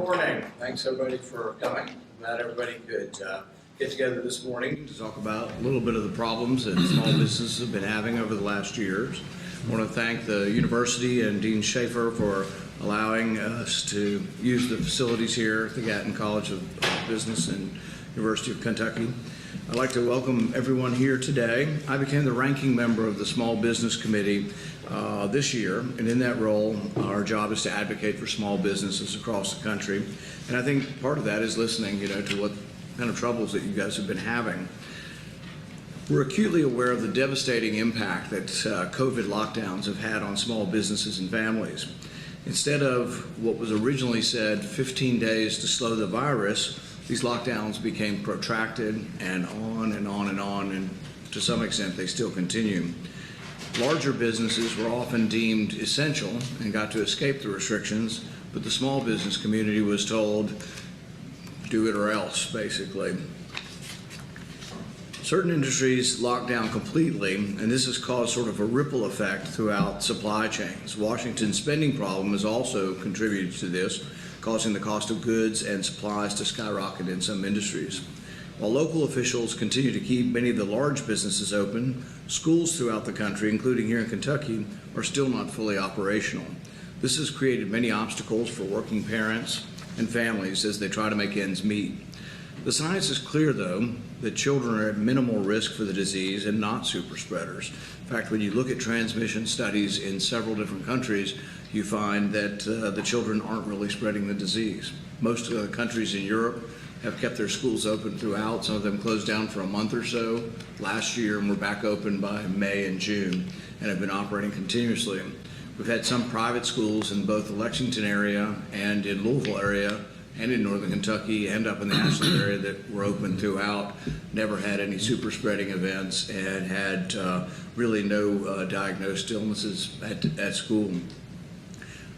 morning. Thanks everybody for coming. Glad everybody could get together this morning to talk about a little bit of the problems that small businesses have been having over the last years. I want to thank the university and Dean Schaefer for allowing us to use the facilities here at the Gaetz College of Business and University of Kentucky. I'd like to welcome everyone here today. I became the ranking member of the Small Business Committee this year, and in that role, our job is to advocate for small businesses across the country. And I think part of that is listening, to what kind of troubles that you guys have been having. We're acutely aware of the devastating impact that COVID lockdowns have had on small businesses and families. Instead of what was originally said 15 days to slow the virus, these lockdowns became protracted and on and on and on, and to some extent they still continue. Larger businesses were often deemed essential and got to escape the restrictions, but the small business community was told, do it or else, basically. Certain industries locked down completely, and this has caused sort of a ripple effect throughout supply chains. Washington's spending problem has also contributed to this, causing the cost of goods and supplies to skyrocket in some industries. While local officials continue to keep many of the large businesses open, schools throughout the country, including here in Kentucky, are still not fully operational. This has created many obstacles for working parents and families as they try to make ends meet. The science is clear, though, that children are at minimal risk for the disease and not super spreaders. In fact, when you look at transmission studies in several different countries, you find that the children aren't really spreading the disease. Most of the countries in Europe have kept their schools open throughout. Some of them closed down for a month or so last year and were back open by May and June and have been operating continuously. We've had some private schools in both the Lexington area and in Louisville area and in northern Kentucky and up in the Ashland area that were open throughout, never had any super spreading events, and had really no diagnosed illnesses at school.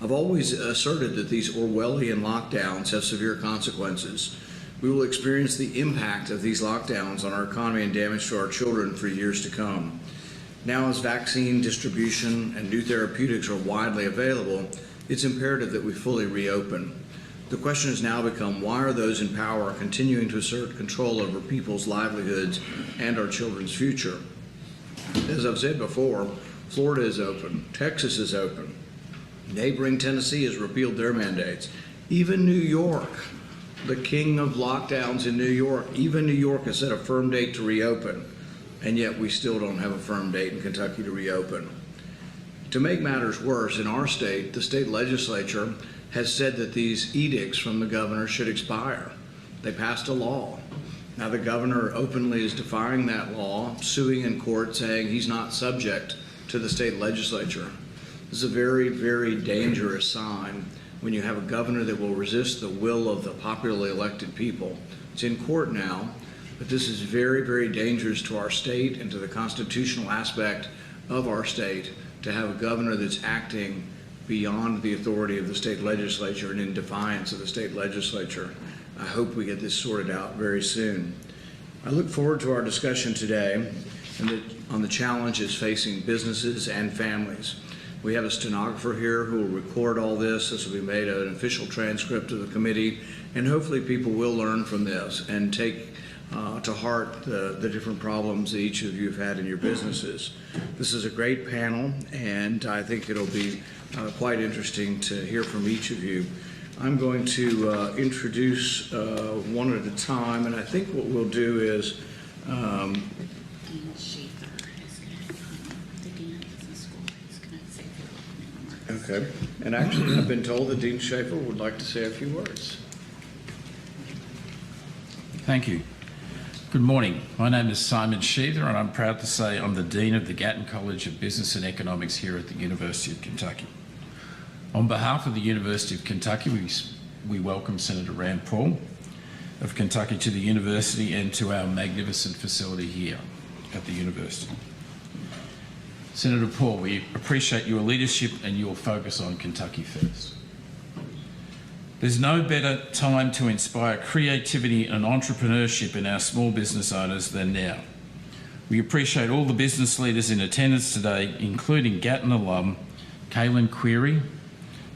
I've always asserted that these Orwellian lockdowns have severe consequences. We will experience the impact of these lockdowns on our economy and damage to our children for years to come. Now, as vaccine distribution and new therapeutics are widely available, it's imperative that we fully reopen. The question has now become, why are those in power continuing to assert control over people's livelihoods and our children's future? As I've said before, Florida is open, Texas is open, neighboring Tennessee has repealed their mandates. Even New York, the king of lockdowns in New York, even New York has set a firm date to reopen, and yet we still don't have a firm date in Kentucky to reopen. To make matters worse, in our state, the state legislature has said that these edicts from the governor should expire. They passed a law. Now the governor openly is defying that law, suing in court, saying he's not subject to the state legislature. This is a very, very dangerous sign when you have a governor that will resist the will of the popularly elected people. It's in court now, but this is very, very dangerous to our state and to the constitutional aspect of our state to have a governor that's acting beyond the authority of the state legislature and in defiance of the state legislature. I hope we get this sorted out very soon. I look forward to our discussion today on the challenges facing businesses and families. We have a stenographer here who will record all this. This will be made an official transcript of the committee, and hopefully people will learn from this and take to heart the different problems that each of you have had in your businesses. This is a great panel, and I think it'll be quite interesting to hear from each of you. I'm going to introduce one at a time, and I think what we'll do is Dean Schaefer is going to, the dean of the school is going to say a few opening remarks. okay. And actually, I've been told that Dean Schaefer would like to say a few words. Thank you. Good morning. My name is Simon Sheether, and I'm proud to say I'm the Dean of the Gaetz College of Business and Economics here at the University of Kentucky. On behalf of the University of Kentucky, we welcome Senator Rand Paul of Kentucky to the university and to our magnificent facility here at the university. Senator Paul, we appreciate your leadership and your focus on Kentucky first. There's no better time to inspire creativity and entrepreneurship in our small business owners than now. We appreciate all the business leaders in attendance today, including Gaetz alum Kaylin Query,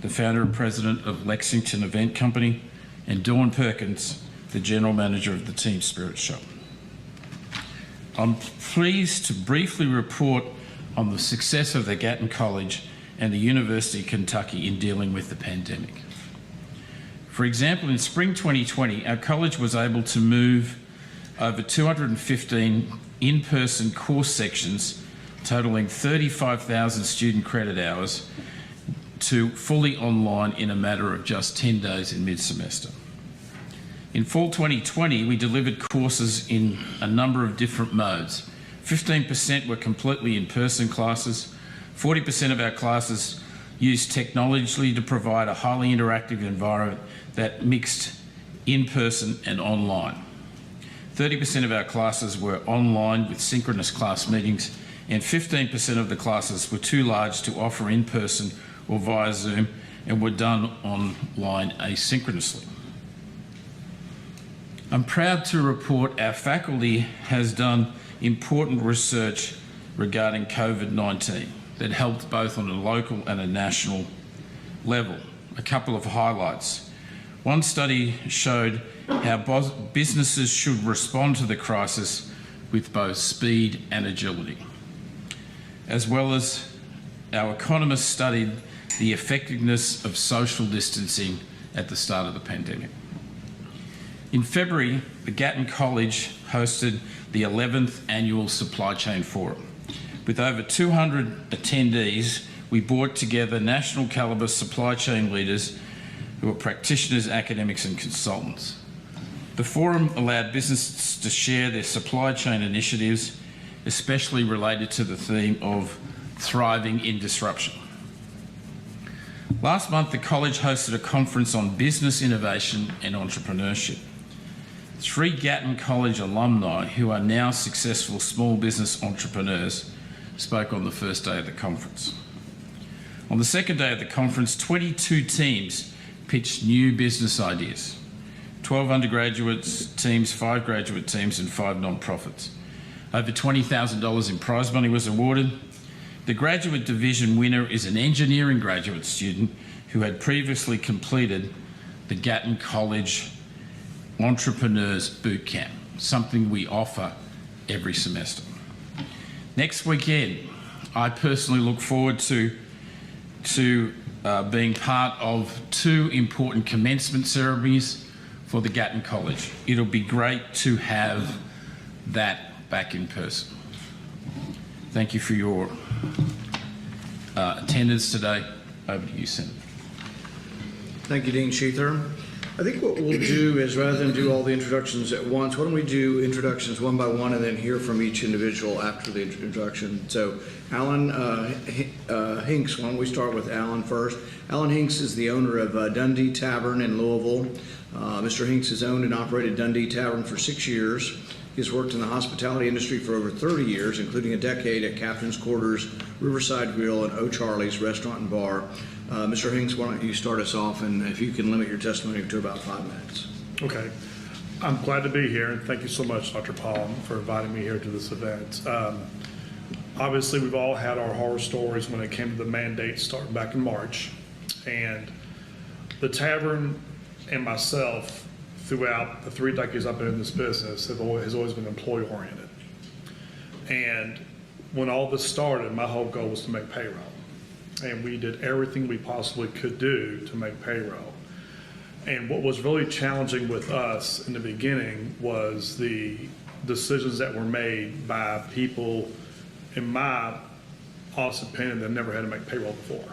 the founder and president of Lexington Event Company, and Dawn Perkins, the General Manager of the Team Spirit Shop. I'm pleased to briefly report on the success of the Gatton College and the University of Kentucky in dealing with the pandemic. For example, in spring 2020, our college was able to move over 215 in-person course sections totaling 35,000 student credit hours to fully online in a matter of just 10 days in mid-semester. In fall 2020, we delivered courses in a number of different modes. 15% were completely in-person classes, 40% of our classes used technology to provide a highly interactive environment that mixed in-person and online. 30% of our classes were online with synchronous class meetings, and 15% of the classes were too large to offer in-person or via Zoom and were done online asynchronously. I'm proud to report our faculty has done important research regarding COVID-19 that helped both on a local and a national level. A couple of highlights. One study showed how businesses should respond to the crisis with both speed and agility. As well as our economists studied the effectiveness of social distancing at the start of the pandemic. In February, the Gatton College hosted the 11th Annual Supply Chain Forum. With over 200 attendees, we brought together national caliber supply chain leaders who are practitioners, academics and consultants. The forum allowed businesses to share their supply chain initiatives, especially related to the theme of thriving in disruption. Last month, the college hosted a conference on business innovation and entrepreneurship. 3 Gatton College alumni who are now successful small business entrepreneurs spoke on the first day of the conference. On the second day of the conference, 22 teams pitched new business ideas. 12 undergraduate teams, 5 graduate teams and 5 non-profits. Over $20,000 in prize money was awarded. The graduate division winner is an engineering graduate student who had previously completed the Gatton College Entrepreneurs Boot Camp, something we offer every semester. Next weekend, I personally look forward to being part of 2 important commencement ceremonies for the Gatton College. It'll be great to have that back in person. Thank you for your attendance today. Over to you, Senator. Thank you, Dean Sheether. I think what we'll do is, rather than do all the introductions at once, why don't we do introductions one by one and then hear from each individual after the introduction. So Alan Hinks, why don't we start with Alan first. Alan Hinks is the owner of Dundee Tavern in Louisville. Mr. Hinks has owned and operated Dundee Tavern for 6 years. He's worked in the hospitality industry for over 30 years, including a decade at Captain's Quarters, Riverside Grill, and O'Charlie's Restaurant and Bar. Mr. Hinks, why don't you start us off, and if you can limit your testimony to about 5 minutes. Okay. I'm glad to be here, and thank you so much, Dr. Paul, for inviting me here to this event. Obviously, we've all had our horror stories when it came to the mandate starting back in March, and the tavern and myself, throughout the 3 decades I've been in this business, has always been employee-oriented. And when all this started, my whole goal was to make payroll. And we did everything we possibly could do to make payroll. And what was really challenging with us in the beginning was the decisions that were made by people, in my honest opinion, that never had to make payroll before,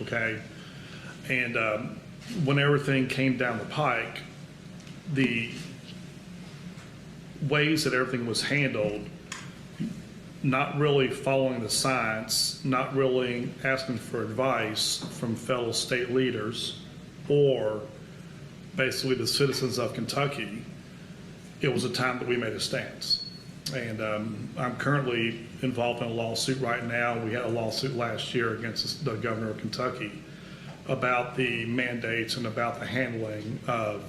okay? And when everything came down the pike, the ways that everything was handled, not really following the science, not really asking for advice from fellow state leaders or basically the citizens of Kentucky, it was a time that we made a stance. And I'm currently involved in a lawsuit right now. We had a lawsuit last year against the governor of Kentucky about the mandates and about the handling of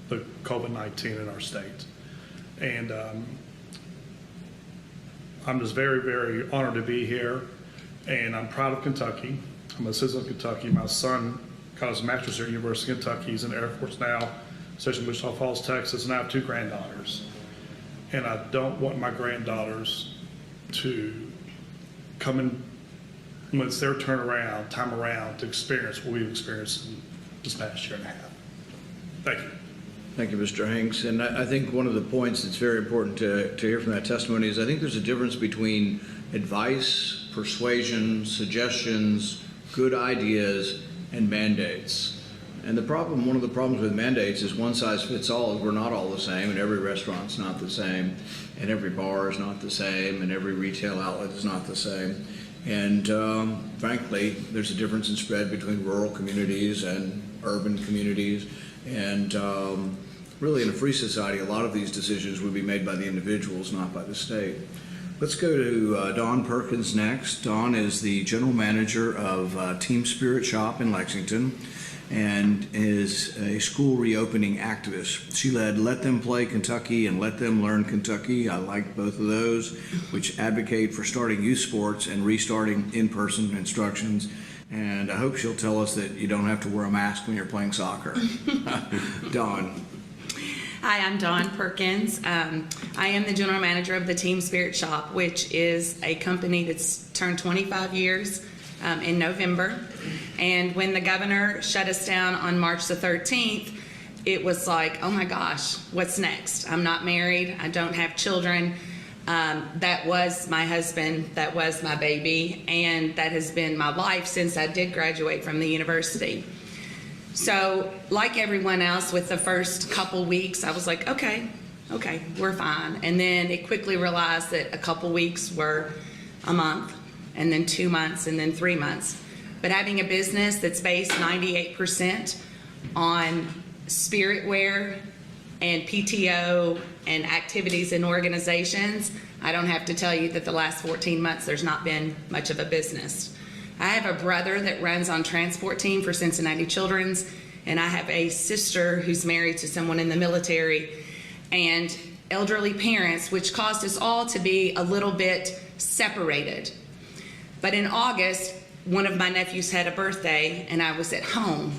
the COVID-19 in our state. And I'm just very, very honored to be here, and I'm proud of Kentucky. I'm a citizen of Kentucky. My son got his master's here at University of Kentucky. He's in the Air Force now, stationed in Wichita Falls, Texas, and I have 2 granddaughters. And I don't want my granddaughters to come in when it's their time around to experience what we've experienced in this past year and a half. Thank you. Thank you, Mr. Hanks. And I think one of the points that's very important to hear from that testimony is I think there's a difference between advice, persuasion, suggestions, good ideas, and mandates. And one of the problems with mandates is one size fits all. We're not all the same, and every restaurant's not the same, and every bar is not the same, and every retail outlet is not the same. And frankly, there's a difference in spread between rural communities and urban communities. And really, in a free society, a lot of these decisions would be made by the individuals, not by the state. Let's go to Dawn Perkins next. Dawn is the general manager of Team Spirit Shop in Lexington and is a school reopening activist. She led Let Them Play Kentucky and Let Them Learn Kentucky. I like both of those, which advocate for starting youth sports and restarting in-person instructions. And I hope she'll tell us that you don't have to wear a mask when you're playing soccer. Dawn. Hi, I'm Dawn Perkins. I am the general manager of the Team Spirit Shop, which is a company that's turned 25 years in November. And when the governor shut us down on March the 13th, it was like, oh my gosh, what's next? I'm not married. I don't have children. That was my husband. That was my baby. And that has been my life since I did graduate from the university. So like everyone else, with the first couple weeks, I was like, okay, we're fine. And then it quickly realized that a couple weeks were a month, and then 2 months, and then 3 months. But having a business that's based 98% on spirit wear and PTO and activities and organizations, I don't have to tell you that the last 14 months there's not been much of a business. I have a brother that runs on transport team for Cincinnati Children's, and I have a sister who's married to someone in the military, and elderly parents, which caused us all to be a little bit separated. But in August, one of my nephews had a birthday, and I was at home.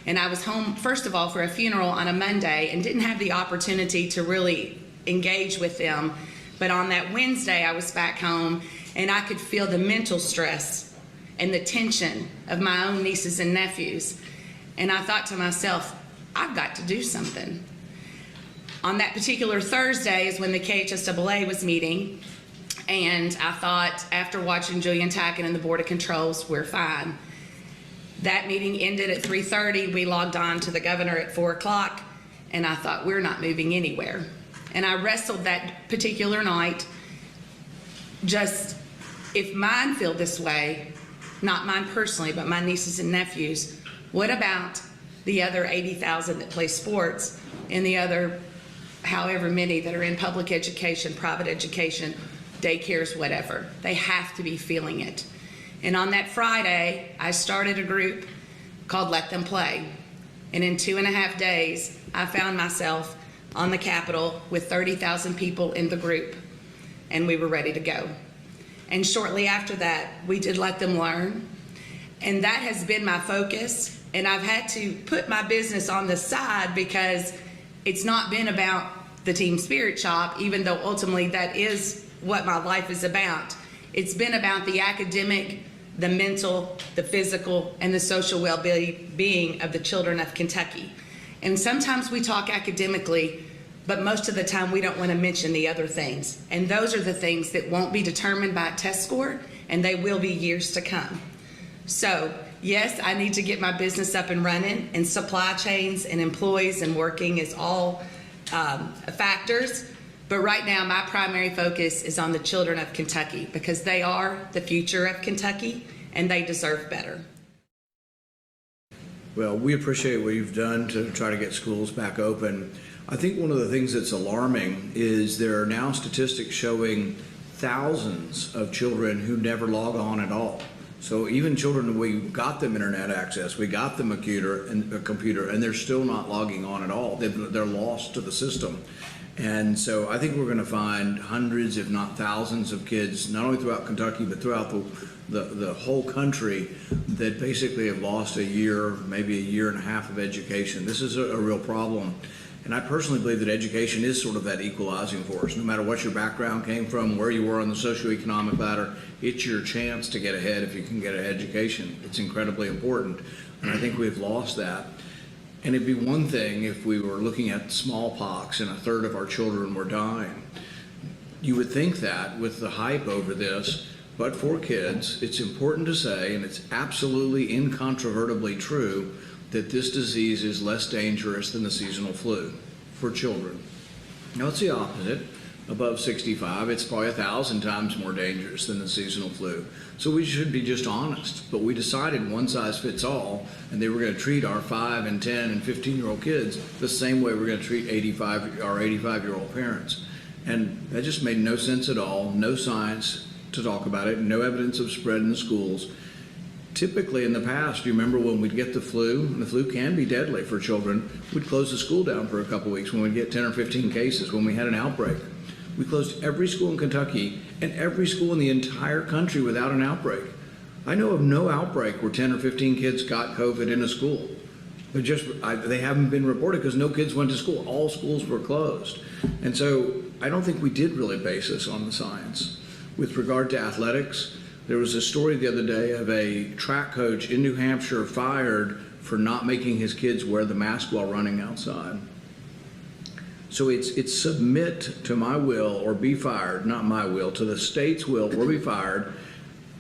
And I was home, first of all, for a funeral on a Monday and didn't have the opportunity to really engage with them. But on that Wednesday, I was back home, and I could feel the mental stress and the tension of my own nieces and nephews. And I thought to myself, I've got to do something. On that particular Thursday is when the KHSAA was meeting, and I thought, after watching Julian Tacken and the Board of Controls, we're fine. That meeting ended at 3:30. We logged on to the governor at 4 o'clock, and I thought, we're not moving anywhere. And I wrestled that particular night, just, if mine feel this way, not mine personally, but my nieces and nephews, what about the other 80,000 that play sports and the other however many that are in public education, private education, daycares, whatever? They have to be feeling it. And on that Friday, I started a group called Let Them Play. And in 2.5 days, I found myself on the Capitol with 30,000 people in the group, and we were ready to go. And shortly after that, we did Let Them Learn. And that has been my focus. And I've had to put my business on the side because it's not been about the Team Spirit Shop, even though ultimately that is what my life is about. It's been about the academic, the mental, the physical, and the social well-being of the children of Kentucky. And sometimes we talk academically, but most of the time we don't want to mention the other things. And those are the things that won't be determined by a test score, and they will be years to come. So yes, I need to get my business up and running, and supply chains and employees and working is all factors. But right now, my primary focus is on the children of Kentucky, because they are the future of Kentucky, and they deserve better. Well, we appreciate what you've done to try to get schools back open. I think one of the things that's alarming is there are now statistics showing thousands of children who never log on at all. So even children, we got them internet access, we got them a computer, and they're still not logging on at all. They're lost to the system. And so I think we're going to find hundreds, if not thousands, of kids, not only throughout Kentucky, but throughout the whole country, that basically have lost a year, maybe a year and a half of education. This is a real problem. And I personally believe that education is sort of that equalizing force. No matter what your background came from, where you were on the socioeconomic ladder, it's your chance to get ahead if you can get an education. It's incredibly important. And I think we've lost that. And it'd be one thing if we were looking at smallpox and a third of our children were dying. You would think that with the hype over this, but for kids, it's important to say, and it's absolutely incontrovertibly true, that this disease is less dangerous than the seasonal flu for children. Now it's the opposite. Above 65, it's probably 1,000 times more dangerous than the seasonal flu. So we should be just honest. But we decided one size fits all, and they were going to treat our 5 and 10 and 15-year-old kids the same way we're going to treat our 85-year-old parents. And that just made no sense at all. No science to talk about it. No evidence of spread in the schools. Typically in the past, you remember when we'd get the flu, and the flu can be deadly for children, we'd close the school down for a couple weeks when we'd get 10 or 15 cases, when we had an outbreak. We closed every school in Kentucky and every school in the entire country without an outbreak. I know of no outbreak where 10 or 15 kids got COVID in a school. They haven't been reported because no kids went to school. All schools were closed. And so I don't think we did really base this on the science. With regard to athletics, there was a story the other day of a track coach in New Hampshire fired for not making his kids wear the mask while running outside. So it's submit to my will or be fired, not my will, to the state's will or be fired.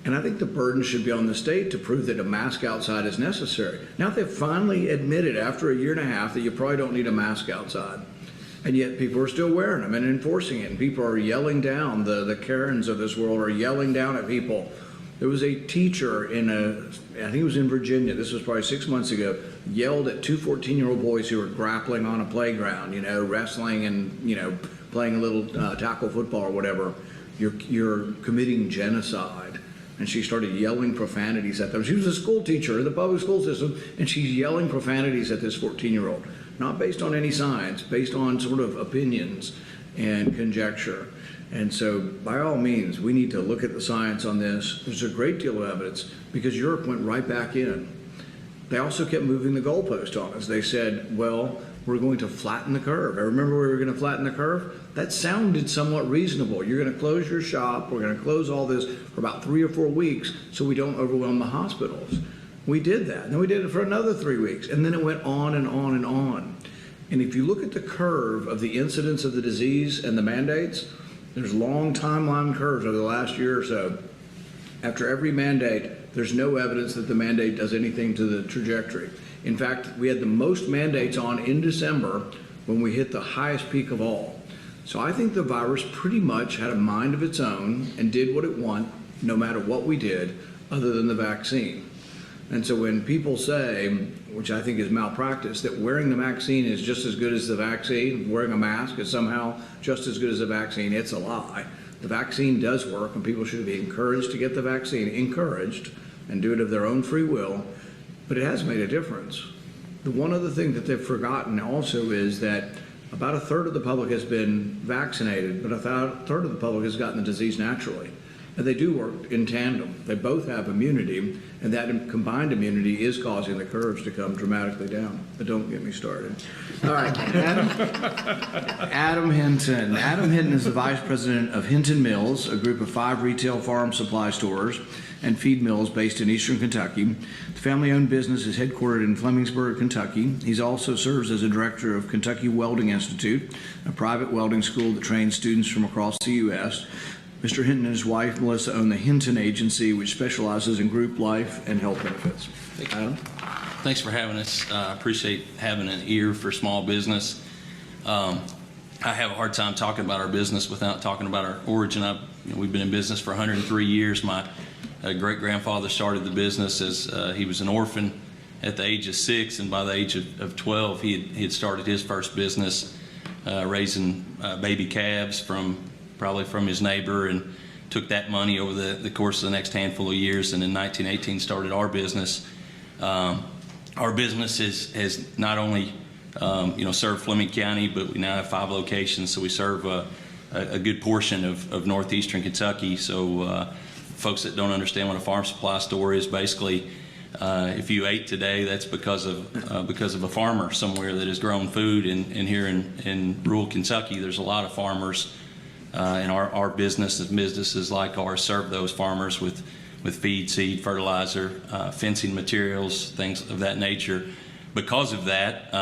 And I think the burden should be on the state to prove that a mask outside is necessary. Now they've finally admitted after a year and a half that you probably don't need a mask outside. And yet people are still wearing them and enforcing it. And people are yelling down, the Karens of this world are yelling down at people. There was a teacher I think it was in Virginia, this was probably 6 months ago, yelled at 2 14-year-old boys who were grappling on a playground, wrestling and, playing a little tackle football or whatever. You're committing genocide. And she started yelling profanities at them. She was a school teacher in the public school system, and she's yelling profanities at this 14-year-old. Not based on any science, based on sort of opinions and conjecture. And so, by all means, we need to look at the science on this. There's a great deal of evidence because Europe went right back in. They also kept moving the goalpost on us. They said, well, we're going to flatten the curve. I remember we were going to flatten the curve. That sounded somewhat reasonable. You're going to close your shop. We're going to close all this for about 3 or 4 weeks so we don't overwhelm the hospitals. We did that. And then we did it for another 3 weeks. And then it went on and on and on. And if you look at the curve of the incidence of the disease and the mandates, there's long timeline curves over the last year or so. After every mandate, there's no evidence that the mandate does anything to the trajectory. In fact, we had the most mandates on in December when we hit the highest peak of all. So I think the virus pretty much had a mind of its own and did what it wanted, no matter what we did, other than the vaccine. And so when people say, which I think is malpractice, that wearing the vaccine is just as good as the vaccine, wearing a mask is somehow just as good as the vaccine, it's a lie. The vaccine does work, and people should be encouraged to get the vaccine, encouraged, and do it of their own free will, but it has made a difference. The one other thing that they've forgotten also is that about a third of the public has been vaccinated, but a third of the public has gotten the disease naturally. And they do work in tandem. They both have immunity, and that combined immunity is causing the curves to come dramatically down. But don't get me started. All right, Adam Hinton. Adam Hinton is the vice president of Hinton Mills, a group of 5 retail farm supply stores and feed mills based in eastern Kentucky. The family-owned business is headquartered in Flemingsburg, Kentucky. He also serves as a director of Kentucky Welding Institute, a private welding school that trains students from across the U.S. Mr. Hinton and his wife, Melissa, own the Hinton Agency, which specializes in group life and health benefits. Adam? Thanks for having us. I appreciate having an ear for small business. I have a hard time talking about our business without talking about our origin. We've been in business for 103 years. My great-grandfather started the business as he was an orphan at the age of 6, and by the age of 12, he had started his first business raising baby calves probably from his neighbor, and took that money over the course of the next handful of years, and in 1918 started our business. Our business has not only served Fleming County, but we now have 5 locations, so we serve a good portion of northeastern Kentucky. So folks that don't understand what a farm supply store is, basically, if you ate today, that's because of a farmer somewhere that has grown food. And here in rural Kentucky, there's a lot of farmers, and our businesses like ours serve those farmers with feed, seed, fertilizer, fencing materials, things of that nature. Because of that,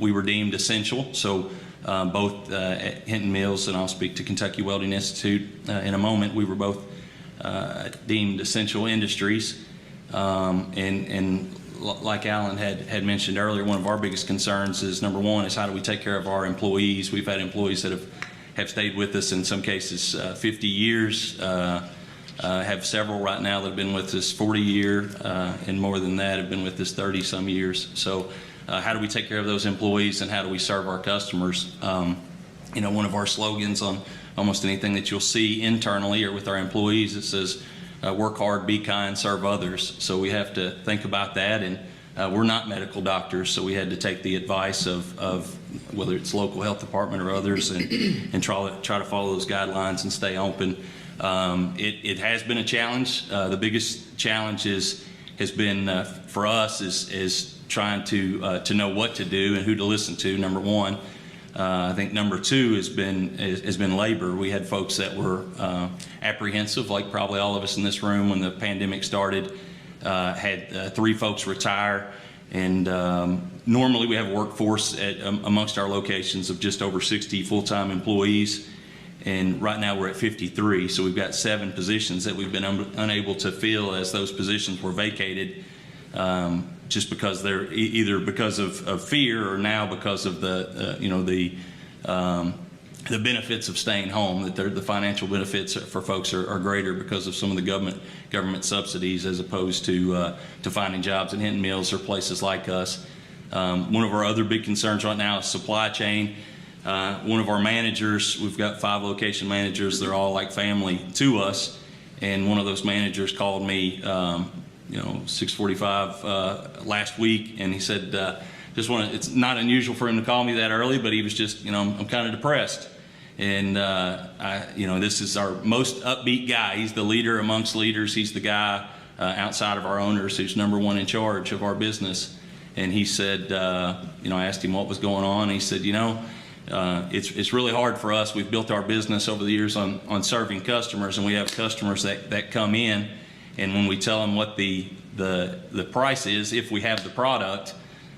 we were deemed essential. So both at Hinton Mills, and I'll speak to Kentucky Welding Institute in a moment, we were both deemed essential industries. And like Alan had mentioned earlier, one of our biggest concerns is, number one, is how do we take care of our employees? We've had employees that have stayed with us in some cases 50 years, have several right now that have been with us 40 years, and more than that have been with us 30 some years. So how do we take care of those employees, and how do we serve our customers? One of our slogans on almost anything that you'll see internally or with our employees, it says, work hard, be kind, serve others. So we have to think about that, and we're not medical doctors, so we had to take the advice of whether it's local health department or others, and try to follow those guidelines and stay open. It has been a challenge. The biggest challenge has been for us is trying to know what to do and who to listen to, number one. I think number two has been labor. We had folks that were apprehensive, like probably all of us in this room when the pandemic started. Had 3 folks retire, and normally we have a workforce amongst our locations of just over 60 full-time employees, and right now we're at 53. So we've got 7 positions that we've been unable to fill as those positions were vacated. Just because they're either because of fear, or now because of the benefits of staying home, that the financial benefits for folks are greater because of some of the government subsidies, as opposed to finding jobs in Hinton Mills or places like us. One of our other big concerns right now is supply chain. One of our managers, we've got 5 location managers, they're all like family to us, and one of those managers called me 6:45 last week, and he said, it's not unusual for him to call me that early, but he was just, I'm kind of depressed. And this is our most upbeat guy. He's the leader amongst leaders. He's the guy outside of our owners who's number one in charge of our business. And he said, I asked him what was going on. He said, it's really hard for us. We've built our business over the years on serving customers, and we have customers that come in, and when we tell them what the price is, if we have the product,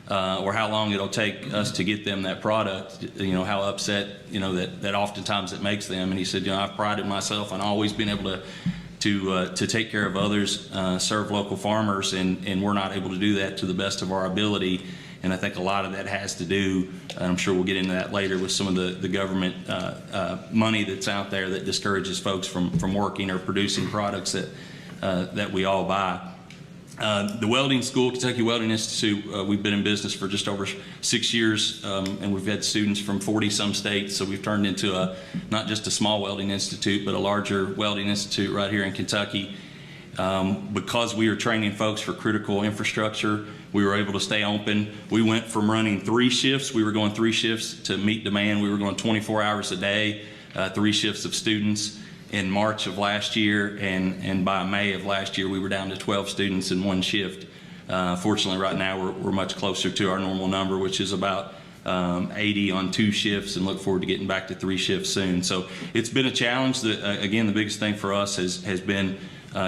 or how long it'll take us to get them that product, how upset, that oftentimes it makes them. And he said, I've prided myself on always being able to take care of others, serve local farmers, and we're not able to do that to the best of our ability. And I think a lot of that has to do, and I'm sure we'll get into that later, with some of the government money that's out there that discourages folks from working or producing products that we all buy. The welding school, Kentucky Welding Institute, we've been in business for just over 6 years, and we've had students from 40-some states, so we've turned into not just a small welding institute, but a larger welding institute right here in Kentucky. Because we are training folks for critical infrastructure, we were able to stay open. We went from running 3 shifts, we were going 3 shifts to meet demand. We were going 24 hours a day, 3 shifts of students in March of last year, and by May of last year we were down to 12 students in 1 shift. Fortunately right now we're much closer to our normal number, which is about 80 on 2 shifts, and look forward to getting back to 3 shifts soon. So it's been a challenge. Again, the biggest thing for us has been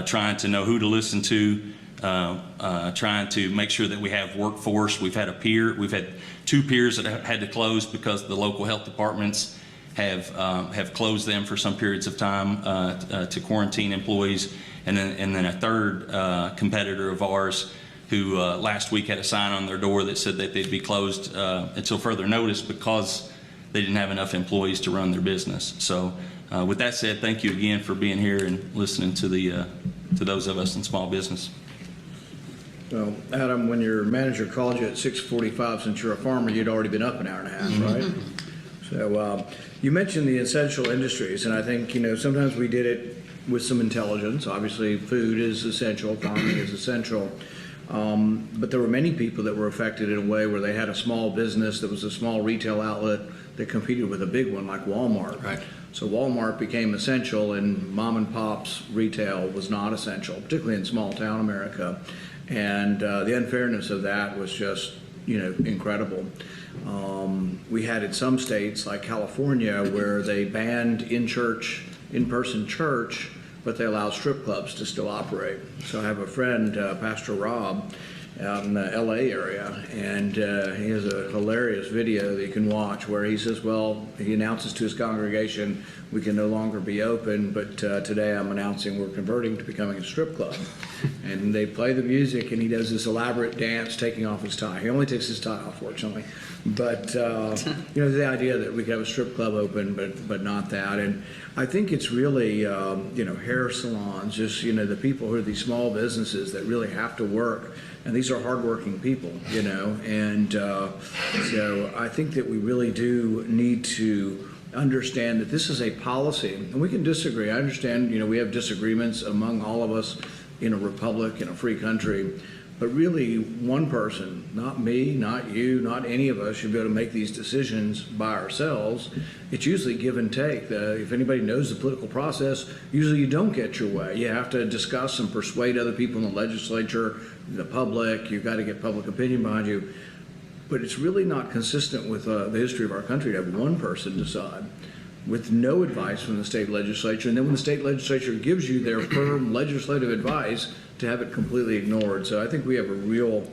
trying to know who to listen to, trying to make sure that we have workforce. We've had 2 piers that have had to close because the local health departments have closed them for some periods of time to quarantine employees, and then a third competitor of ours who last week had a sign on their door that said that they'd be closed until further notice because they didn't have enough employees to run their business. So with that said, thank you again for being here and listening to those of us in small business. Well, Adam, when your manager called you at 6:45, since you're a farmer, you'd already been up an hour and a half, right? So you mentioned the essential industries, and I think, sometimes we did it with some intelligence. Obviously, food is essential, farming is essential. But there were many people that were affected in a way where they had a small business that was a small retail outlet that competed with a big one like Walmart. Right. So Walmart became essential and mom and pop's retail was not essential, particularly in small town America. And the unfairness of that was just, incredible. We had in some states like California where they banned in-person church, but they allow strip clubs to still operate. So I have a friend, Pastor Rob, out in the LA area, and he has a hilarious video that you can watch where he says, he announces to his congregation, we can no longer be open, but today I'm announcing we're converting to becoming a strip club. And they play the music, and he does this elaborate dance taking off his tie. He only takes his tie off, fortunately. But, the idea that we could have a strip club open, but not that. And I think it's really, hair salons, just, the people who are these small businesses that really have to work. And these are hardworking people, and so I think that we really do need to understand that this is a policy, and we can disagree. I understand, we have disagreements among all of us in a republic, in a free country, but really one person, not me, not you, not any of us should be able to make these decisions by ourselves. It's usually give and take. If anybody knows the political process, usually you don't get your way. You have to discuss and persuade other people in the legislature, the public. You've got to get public opinion behind you. But it's really not consistent with the history of our country to have one person decide with no advice from the state legislature. And then when the state legislature gives you their firm legislative advice, to have it completely ignored. So I think we have a real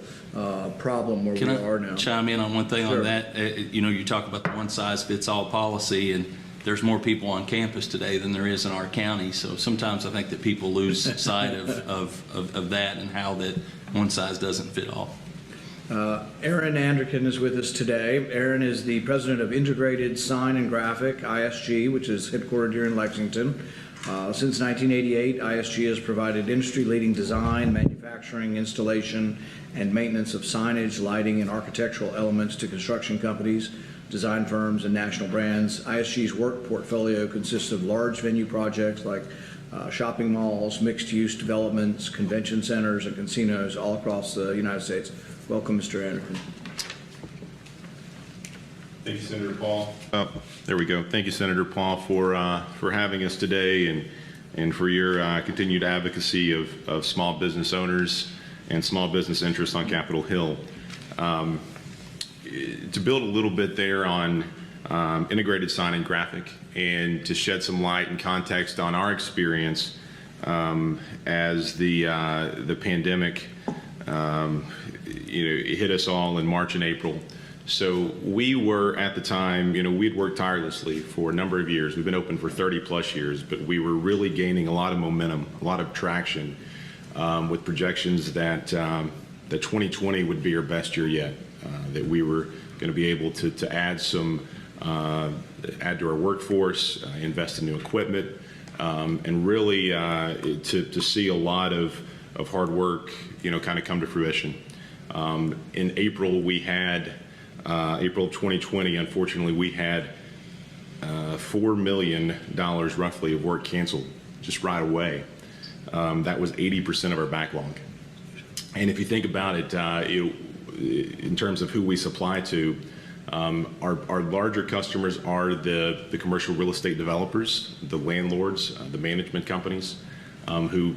problem where we are now. Can I chime in on one thing Sure. on that? You talk about the one-size-fits-all policy, and there's more people on campus today than there is in our county. So sometimes I think that people lose sight of that and how that one size doesn't fit all. Aaron Anderkin is with us today. Aaron is the president of Integrated Sign and Graphic, ISG, which is headquartered here in Lexington. Since 1988, ISG has provided industry-leading design, manufacturing, installation, and maintenance of signage, lighting, and architectural elements to construction companies, design firms, and national brands. ISG's work portfolio consists of large venue projects like shopping malls, mixed-use developments, convention centers, and casinos all across the United States. Welcome, Mr. Anderkin. Thank you, Senator Paul. There we go. Thank you, Senator Paul, for having us today and for your continued advocacy of small business owners and small business interests on Capitol Hill. To build a little bit there on integrated sign and graphic, and to shed some light and context on our experience as the pandemic hit us all in March and April. So we were, at the time, we'd worked tirelessly for a number of years. We've been open for 30 plus years, but we were really gaining a lot of momentum, a lot of traction with projections that 2020 would be our best year yet, that we were going to be able to add to our workforce, invest in new equipment, and really to see a lot of hard work, kind of come to fruition. In April, we had April 2020, unfortunately, we had $4 million roughly of work canceled just right away. That was 80% of our backlog. And if you think about it, in terms of who we supply to, our larger customers are the commercial real estate developers, the landlords, the management companies, who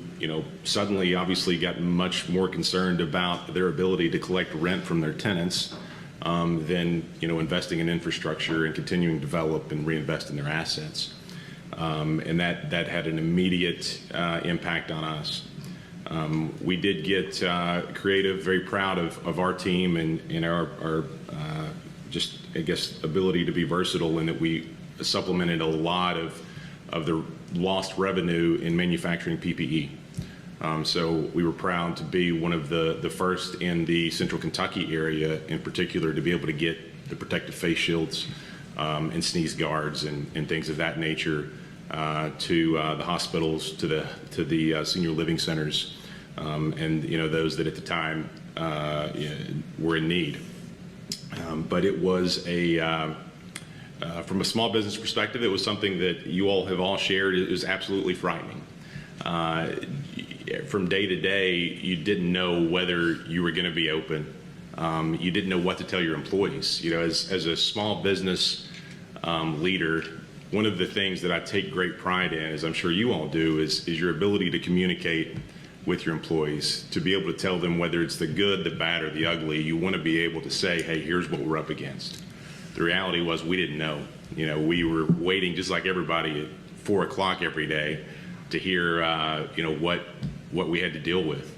suddenly obviously got much more concerned about their ability to collect rent from their tenants than investing in infrastructure and continuing to develop and reinvest in their assets, and that had an immediate impact on us. We did get creative, very proud of our team and our just, I guess, ability to be versatile, in that we supplemented a lot of the lost revenue in manufacturing PPE. So we were proud to be one of the first in the Central Kentucky area, in particular, to be able to get the protective face shields and sneeze guards and things of that nature to the hospitals, to the senior living centers, and those that at the time were in need. But it was from a small business perspective, it was something that you all have all shared. It was absolutely frightening. from day to day, you didn't know whether you were going to be open. You didn't know what to tell your employees. You know, as a small business leader, one of the things that I take great pride in, as I'm sure you all do, is your ability to communicate with your employees, to be able to tell them whether it's the good, the bad, or the ugly. You want to be able to say, hey, here's what we're up against. The reality was we didn't know. You know, we were waiting just like everybody at 4 o'clock every day to hear, you know, what we had to deal with.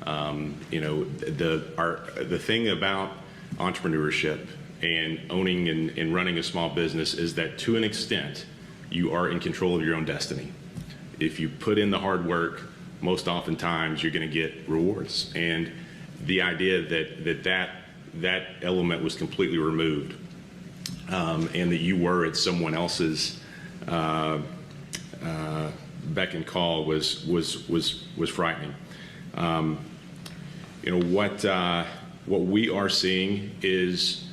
You know, the thing about entrepreneurship and owning and running a small business is that to an extent, you are in control of your own destiny. If you put in the hard work, most oftentimes you're going to get rewards. And the idea that element was completely removed, and that you were at someone else's beck and call was frightening. You know, what we are seeing is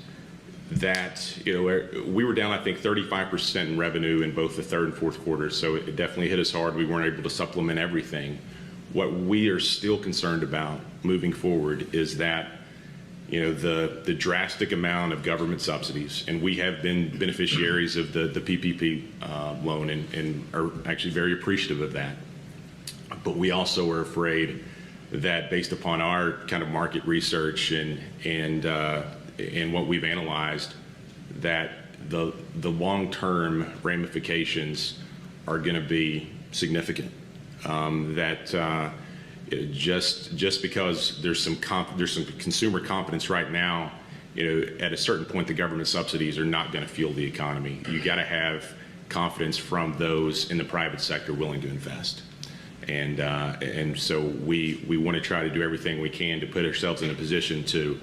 that, you know, we were down, I think, 35% in revenue in both the third and fourth quarters, so it definitely hit us hard. We weren't able to supplement everything. What we are still concerned about moving forward is that, you know, the drastic amount of government subsidies, and we have been beneficiaries of the PPP loan and are actually very appreciative of that. But we also are afraid that, based upon our kind of market research and what we've analyzed, that the long-term ramifications are going to be significant. Just because there's some consumer confidence right now, you know, at a certain point the government subsidies are not going to fuel the economy. You got to have confidence from those in the private sector willing to invest. And so we want to try to do everything we can to put ourselves in a position to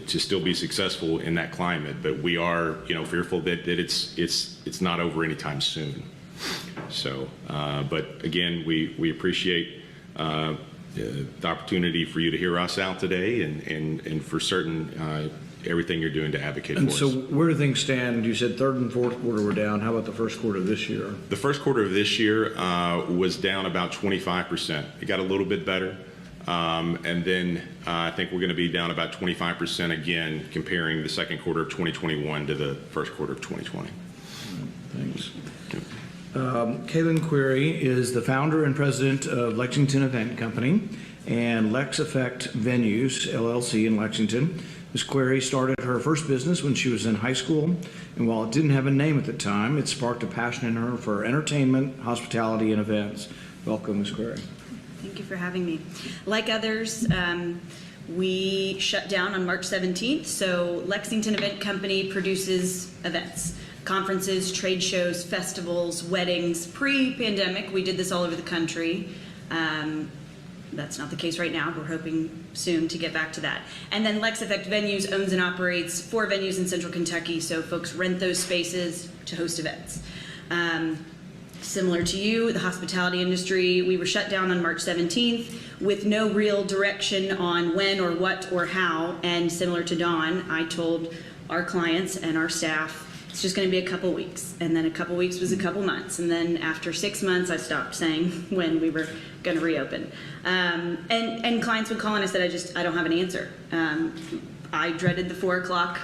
still be successful in that climate. But we are, you know, fearful that it's not over anytime soon. So, but again, we appreciate the opportunity for you to hear us out today, and for certain everything you're doing to advocate for us. And so where do things stand? You said third and fourth quarter were down. How about the first quarter of this year? The first quarter of this year was down about 25%. It got a little bit better. And then I think we're going to be down about 25% again, comparing the second quarter of 2021 to the first quarter of 2020. Thanks. Kaylin Query is the founder and president of Lexington Event Company and Lex Effect Venues, LLC in Lexington. Ms. Query started her first business when she was in high school, and while it didn't have a name at the time, it sparked a passion in her for entertainment, hospitality, and events. Welcome, Ms. Query. Thank you for having me. Like others, we shut down on March 17th, so Lexington Event Company produces events, conferences, trade shows, festivals, weddings. Pre-pandemic, we did this all over the country. That's not the case right now. We're hoping soon to get back to that. And then Lex Effect Venues owns and operates 4 venues in Central Kentucky, so folks rent those spaces to host events. Similar to you, the hospitality industry, we were shut down on March 17th with no real direction on when or what or how. And similar to Dawn, I told our clients and our staff, it's just going to be a couple weeks. And then a couple weeks was a couple months. And then after 6 months, I stopped saying when we were going to reopen. And clients would call and I said, I don't have an answer. I dreaded the 4 o'clock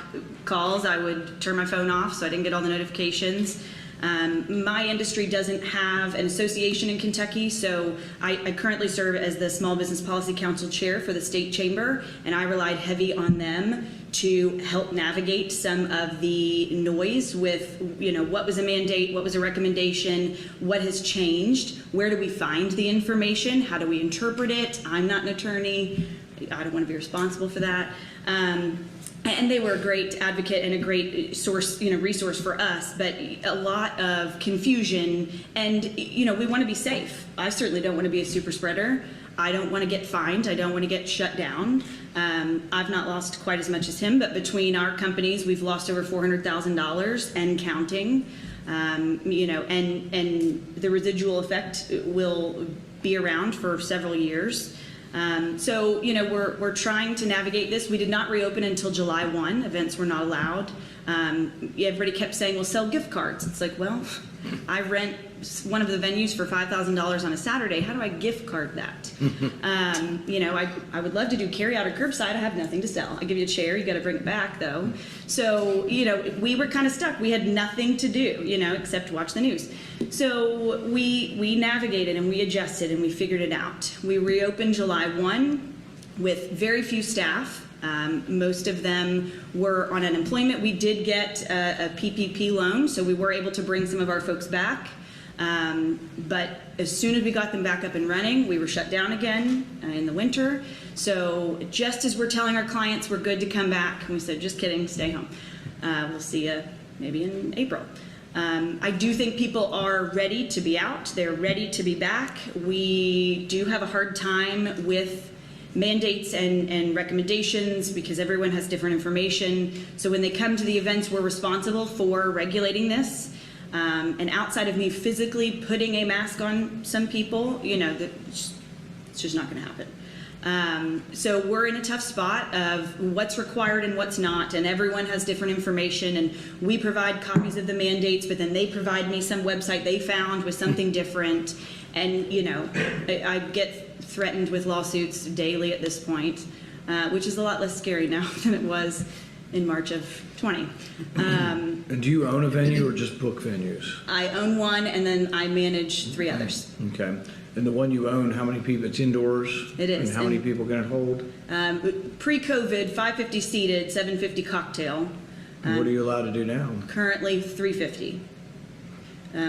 calls. I would turn my phone off so I didn't get all the notifications. My industry doesn't have an association in Kentucky, so I currently serve as the Small Business Policy Council Chair for the State Chamber, and I relied heavy on them to help navigate some of the noise with, you know, what was a mandate, what was a recommendation, what has changed, where do we find the information, how do we interpret it. I'm not an attorney, I don't want to be responsible for that. And they were a great advocate and a great source, you know, resource for us, but a lot of confusion. And, you know, we want to be safe. I certainly don't want to be a super spreader. I don't want to get fined. I don't want to get shut down. I've not lost quite as much as him, but between our companies, we've lost over $400,000 and counting. You know, and the residual effect will be around for several years. So, you know, we're trying to navigate this. We did not reopen until July 1. Events were not allowed. Everybody kept saying, well, sell gift cards. It's like, well, I rent one of the venues for $5,000 on a Saturday. How do I gift card that? You know, I would love to do carry out or curbside. I have nothing to sell. I give you a chair, you got to bring it back though. So, you know, we were kind of stuck. We had nothing to do, you know, except watch the news. So we navigated and we adjusted and we figured it out. We reopened July 1 with very few staff. Most of them were on unemployment. We did get a PPP loan, so we were able to bring some of our folks back. But as soon as we got them back up and running, we were shut down again in the winter. So just as we're telling our clients we're good to come back, we said, just kidding, stay home. We'll see you maybe in April. I do think people are ready to be out. They're ready to be back. We do have a hard time with mandates and recommendations because everyone has different information. So when they come to the events, we're responsible for regulating this. And outside of me physically putting a mask on some people, you know, it's just not going to happen. So we're in a tough spot of what's required and what's not, and everyone has different information, and we provide copies of the mandates, but then they provide me some website they found with something different. And, you know, I get threatened with lawsuits daily at this point, which is a lot less scary now than it was in March of 20. And do you own a venue or just book venues? I own one, and then I manage 3 others. Okay. And the one you own, how many people? It's indoors? It is. And how many people can it hold? Pre-COVID, 550 seated, 750 cocktail. And what are you allowed to do now? Currently 350.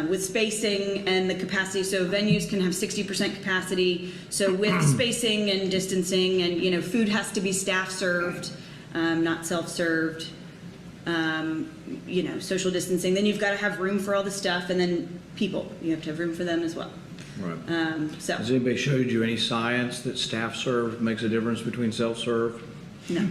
With spacing and the capacity, so venues can have 60% capacity. So with spacing and distancing, and you know, food has to be staff served, not self-served. You know, social distancing. Then you've got to have room for all the stuff, and then people. You have to have room for them as well. Right. So Has anybody showed you any science that staff served makes a difference between self-serve? no.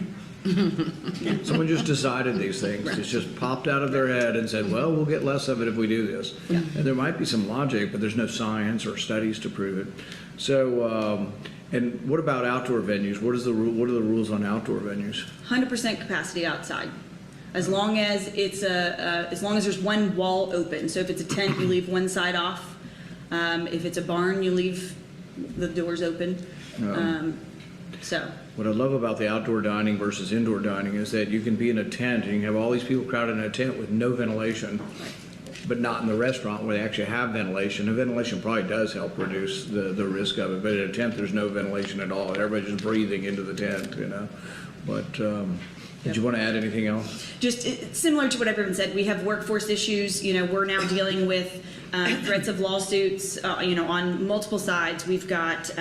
Someone just decided these things. Right. It's just popped out of their head and said, well, we'll get less of it if we do this. Yeah. And there might be some logic, but there's no science or studies to prove it. So, and what about outdoor venues? What are the rules on outdoor venues? 100% capacity outside, as long as it's as long as there's one wall open. So if it's a tent, you leave one side off. If it's a barn, you leave the doors open. So. What I love about the outdoor dining versus indoor dining is that you can be in a tent and you can have all these people crowded in a tent with no ventilation, but not in the restaurant where they actually have ventilation. The ventilation probably does help reduce the risk of it, but in a tent there's no ventilation at all. Everybody's just breathing into the tent, you know. But did you want to add anything else? Just similar to what everyone said, we have workforce issues. You know, we're now dealing with threats of lawsuits, you know, on multiple sides. We've got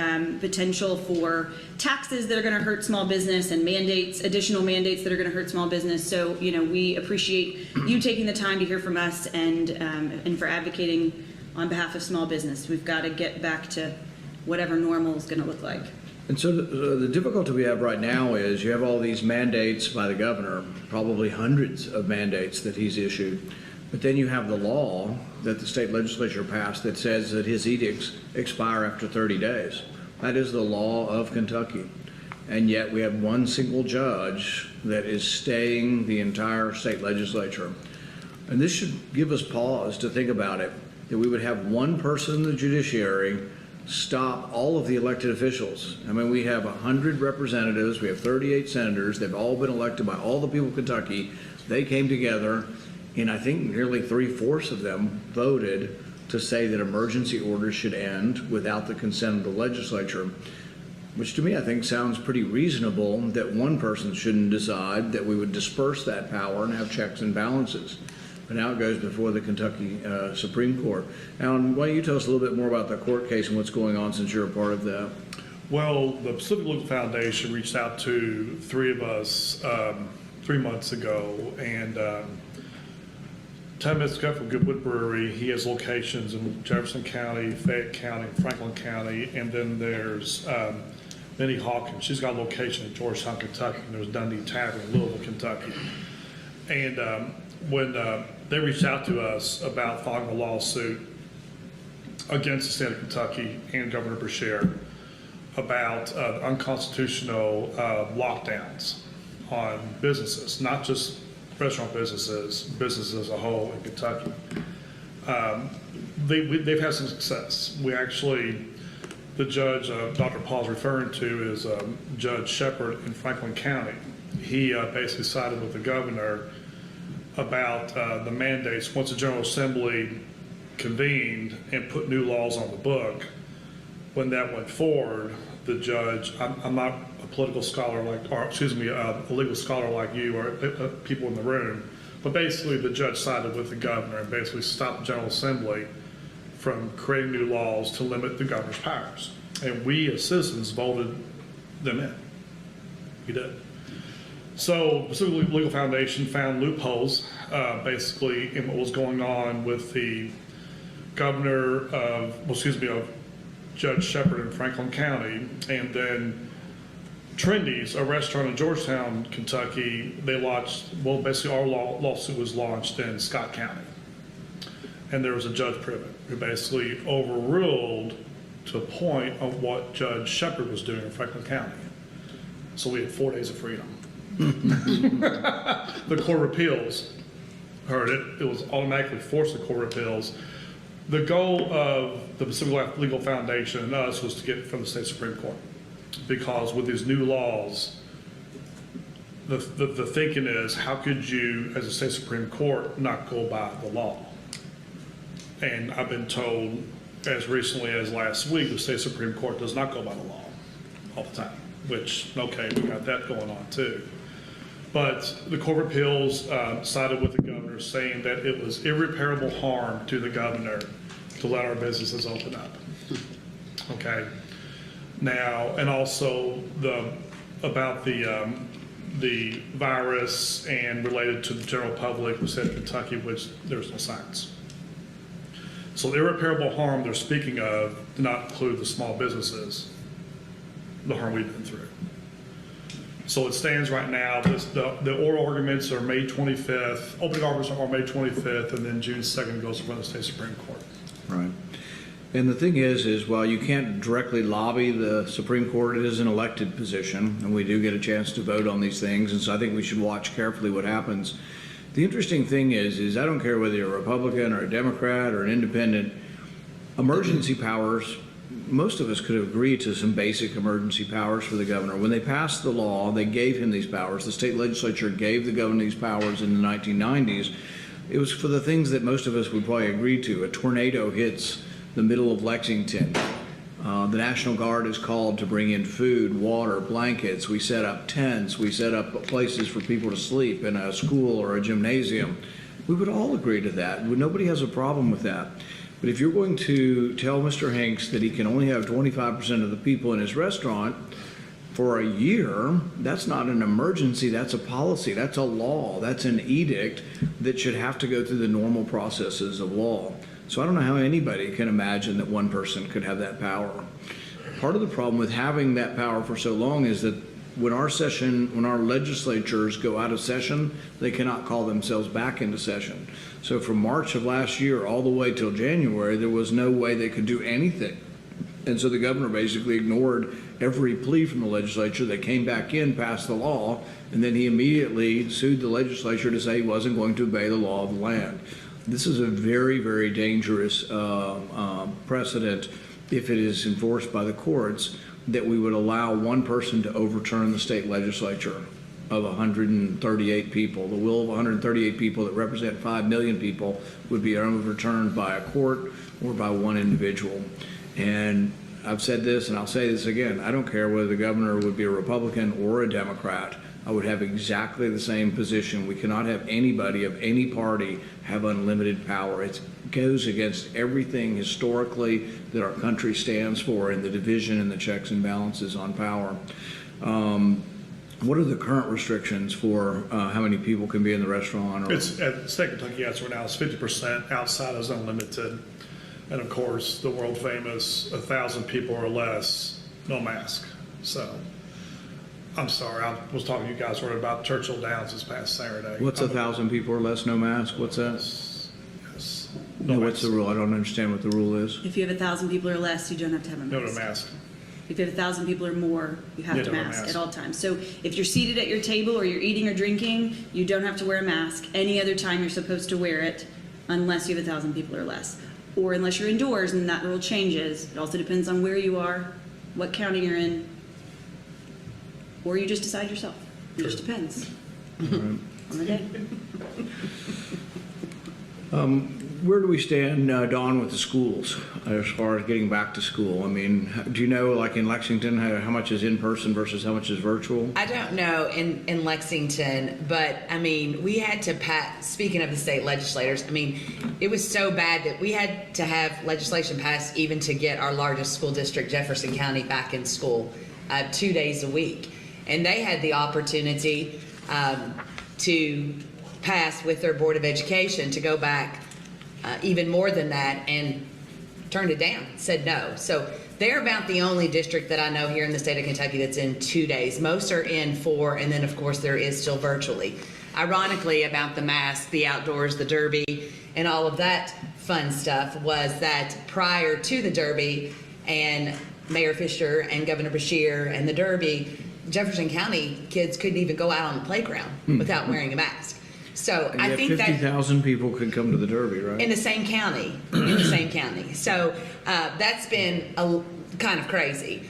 potential for taxes that are going to hurt small business and mandates, additional mandates that are going to hurt small business. So, you know, we appreciate you taking the time to hear from us and for advocating on behalf of small business. We've got to get back to whatever normal is going to look like. And so the difficulty we have right now is you have all these mandates by the governor, probably hundreds of mandates that he's issued, but then you have the law that the state legislature passed that says that his edicts expire after 30 days. That is the law of Kentucky. And yet we have one single judge that is staying the entire state legislature. And this should give us pause to think about it, that we would have one person in the judiciary stop all of the elected officials. I mean, we have 100 representatives, we have 38 senators, they've all been elected by all the people of Kentucky. They came together, and I think nearly 3/4 of them voted to say that emergency orders should end without the consent of the legislature, which to me I think sounds pretty reasonable, that one person shouldn't decide, that we would disperse that power and have checks and balances. But now it goes before the Kentucky Supreme Court. Alan, why don't you tell us a little bit more about the court case and what's going on, since you're a part of that? Well, the Pacific Loop Foundation reached out to 3 of us 3 months ago, and Tom Mitzka from Goodwood Brewery, he has locations in Jefferson County, Fayette County, Franklin County, and then there's Minnie Hawkins. She's got a location in Georgetown, Kentucky, and there's Dundee Tavern in Louisville, Kentucky. And when they reached out to us about filing a lawsuit against the state of Kentucky and Governor Beshear about unconstitutional lockdowns on businesses, not just restaurant businesses, businesses as a whole in Kentucky. they've had some success. We actually, the judge Dr. Paul's referring to is Judge Shepard in Franklin County. He basically sided with the governor about the mandates once the General Assembly convened and put new laws on the book. When that went forward, the judge, I'm not a political scholar like, or excuse me, a legal scholar like you or people in the room, but basically the judge sided with the governor and basically stopped the General Assembly from creating new laws to limit the governor's powers. And we as citizens voted them in. We did. So specifically, Legal Foundation found loopholes basically in what was going on with the governor of, of Judge Shepard in Franklin County, and then Trendy's, a restaurant in Georgetown, Kentucky, they launched, well, basically our lawsuit was launched in Scott County. And there was a Judge Privet who basically overruled to a point of what Judge Shepard was doing in Franklin County. So we had 4 days of freedom. The Court of Appeals heard it. It was automatically forced to Court of Appeals. The goal of the Pacific Legal Foundation and us was to get it from the state Supreme Court, because with these new laws, the thinking is, how could you, as a state Supreme Court, not go by the law? And I've been told, as recently as last week, the state Supreme Court does not go by the law all the time, which, okay, we got that going on too. But the Court of Appeals sided with the governor, saying that it was irreparable harm to the governor to let our businesses open up. Okay. Now, and also about the virus and related to the general public, we said Kentucky, which there's no science. So the irreparable harm they're speaking of do not include the small businesses, the harm we've been through. So it stands right now, the oral arguments are May 25th, opening arguments are May 25th, and then June 2nd goes in front of the state Supreme Court. Right. And the thing is while you can't directly lobby the Supreme Court, it is an elected position, and we do get a chance to vote on these things, and so I think we should watch carefully what happens. The interesting thing is I don't care whether you're a Republican or a Democrat or an independent, emergency powers, most of us could agree to some basic emergency powers for the governor. When they passed the law, they gave him these powers. The state legislature gave the governor these powers in the 1990s. It was for the things that most of us would probably agree to. A tornado hits the middle of Lexington. The National Guard is called to bring in food, water, blankets. We set up tents. We set up places for people to sleep in a school or a gymnasium. We would all agree to that. Nobody has a problem with that. But if you're going to tell Mr. Hanks that he can only have 25% of the people in his restaurant for a year, that's not an emergency, that's a policy, that's a law, that's an edict that should have to go through the normal processes of law. So I don't know how anybody can imagine that one person could have that power. Part of the problem with having that power for so long is that when our legislatures go out of session, they cannot call themselves back into session. So from March of last year all the way till January, there was no way they could do anything. And so the governor basically ignored every plea from the legislature. They came back in, passed the law, and then he immediately sued the legislature to say he wasn't going to obey the law of the land. This is a very, very dangerous precedent if it is enforced by the courts, that we would allow one person to overturn the state legislature of 138 people. The will of 138 people that represent 5 million people would be overturned by a court or by one individual. And I've said this and I'll say this again, I don't care whether the governor would be a Republican or a Democrat. I would have exactly the same position. We cannot have anybody of any party have unlimited power. It goes against everything historically that our country stands for in the division and the checks and balances on power. What are the current restrictions for how many people can be in the restaurant? It's at the state of Kentucky, right now, it's 50%. Outside is unlimited. And of course, the world famous 1,000 people or less, no mask. So, I'm sorry, I was talking to you guys about Churchill Downs this past Saturday. What's 1,000 people or less, no mask? What's that? Yes. No, what's the rule? I don't understand what the rule is. If you have 1,000 people or less, you don't have to have a mask. No mask. If you have 1,000 people or more, you have to mask at all times. So if you're seated at your table or you're eating or drinking, you don't have to wear a mask. Any other time you're supposed to wear it unless you have 1,000 people or less. or unless you're indoors, and that rule changes. It also depends on where you are, what county you're in, or you just decide yourself. It just depends on the day. Where do we stand, Dawn, with the schools as far as getting back to school? I mean, do you know, like in Lexington, how much is in person versus how much is virtual? I don't know in Lexington, but I mean, we had to pass, speaking of the state legislators, I mean, it was so bad that we had to have legislation passed even to get our largest school district, Jefferson County, back in school 2 days a week. And they had the opportunity to pass with their Board of Education to go back even more than that, and turned it down, said no. So they're about the only district that I know here in the state of Kentucky that's in 2 days. Most are in 4, and then of course there is still virtually. Ironically, about the mask, the outdoors, the Derby, and all of that fun stuff was that prior to the Derby and Mayor Fisher and Governor Beshear and the Derby, Jefferson County kids couldn't even go out on the playground without wearing a mask. So And I yet think that 50,000 people could come to the Derby, right? in the same county, So that's been kind of crazy.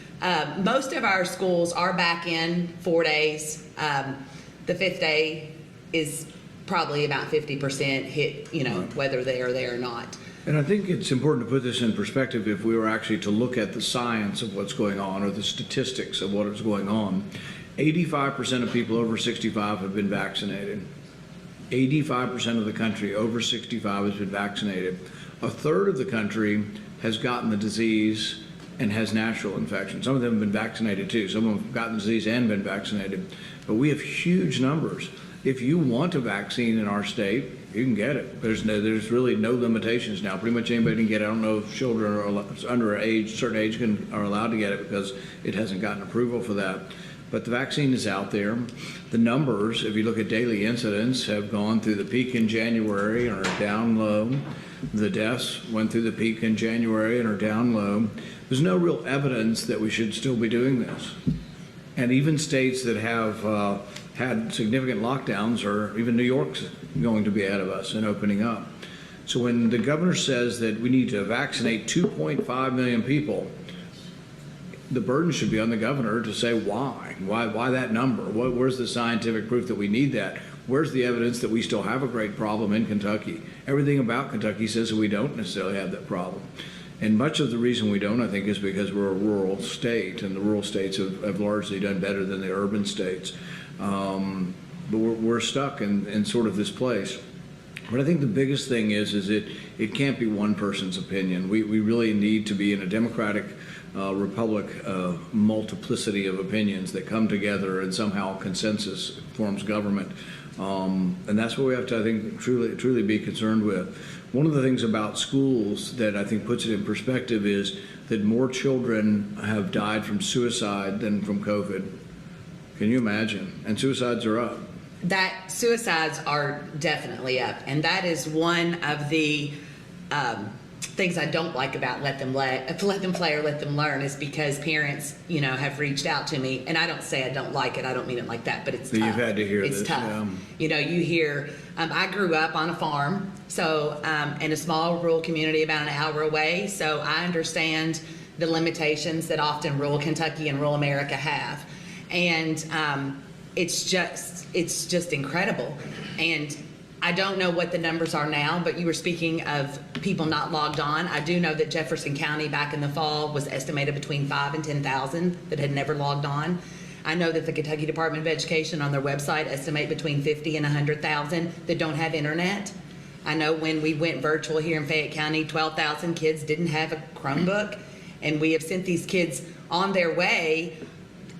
Most of our schools are back in 4 days. The 5th day is probably about 50% hit, whether they are there or not. And I think it's important to put this in perspective if we were actually to look at the science of what's going on or the statistics of what is going on. 85% of people over 65 have been vaccinated. 85% of the country over 65 has been vaccinated. A third of the country has gotten the disease and has natural infection. Some of them have been vaccinated too. Some of them have gotten the disease and been vaccinated. But we have huge numbers. If you want a vaccine in our state, you can get it. There's really no limitations now. Pretty much anybody can get it. I don't know if children are under certain age are allowed to get it because it hasn't gotten approval for that. But the vaccine is out there. The numbers, if you look at daily incidents, have gone through the peak in January and are down low. The deaths went through the peak in January and are down low. There's no real evidence that we should still be doing this. And even states that have had significant lockdowns, or even New York's going to be ahead of us in opening up. So when the governor says that we need to vaccinate 2.5 million people, the burden should be on the governor to say why that number? Where's the scientific proof that we need that? Where's the evidence that we still have a great problem in Kentucky? Everything about Kentucky says that we don't necessarily have that problem. And much of the reason we don't, I think, is because we're a rural state, and the rural states have largely done better than the urban states. But we're stuck in sort of this place. But I think the biggest thing is it can't be one person's opinion. We really need to be in a democratic republic, multiplicity of opinions that come together and somehow consensus forms government. And that's what we have to, I think, truly be concerned with. One of the things about schools that I think puts it in perspective is that more children have died from suicide than from COVID. Can you imagine? And suicides are up. That suicides are definitely up, and that is one of the things I don't like about let them play or let them learn, is because parents, have reached out to me, and I don't say I don't like it. I don't mean it like that, but it's tough. You've had to hear it's this. tough. Yeah. You hear. I grew up on a farm, so in a small rural community about an hour away. So I understand the limitations that often rural Kentucky and rural America have, and it's just incredible. And I don't know what the numbers are now, but you were speaking of people not logged on. I do know that Jefferson County back in the fall was estimated between 5,000 and 10,000 that had never logged on. I know that the Kentucky Department of Education on their website estimate between 50 and 100,000 that don't have internet. I know when we went virtual here in Fayette County, 12,000 kids didn't have a Chromebook, and we have sent these kids on their way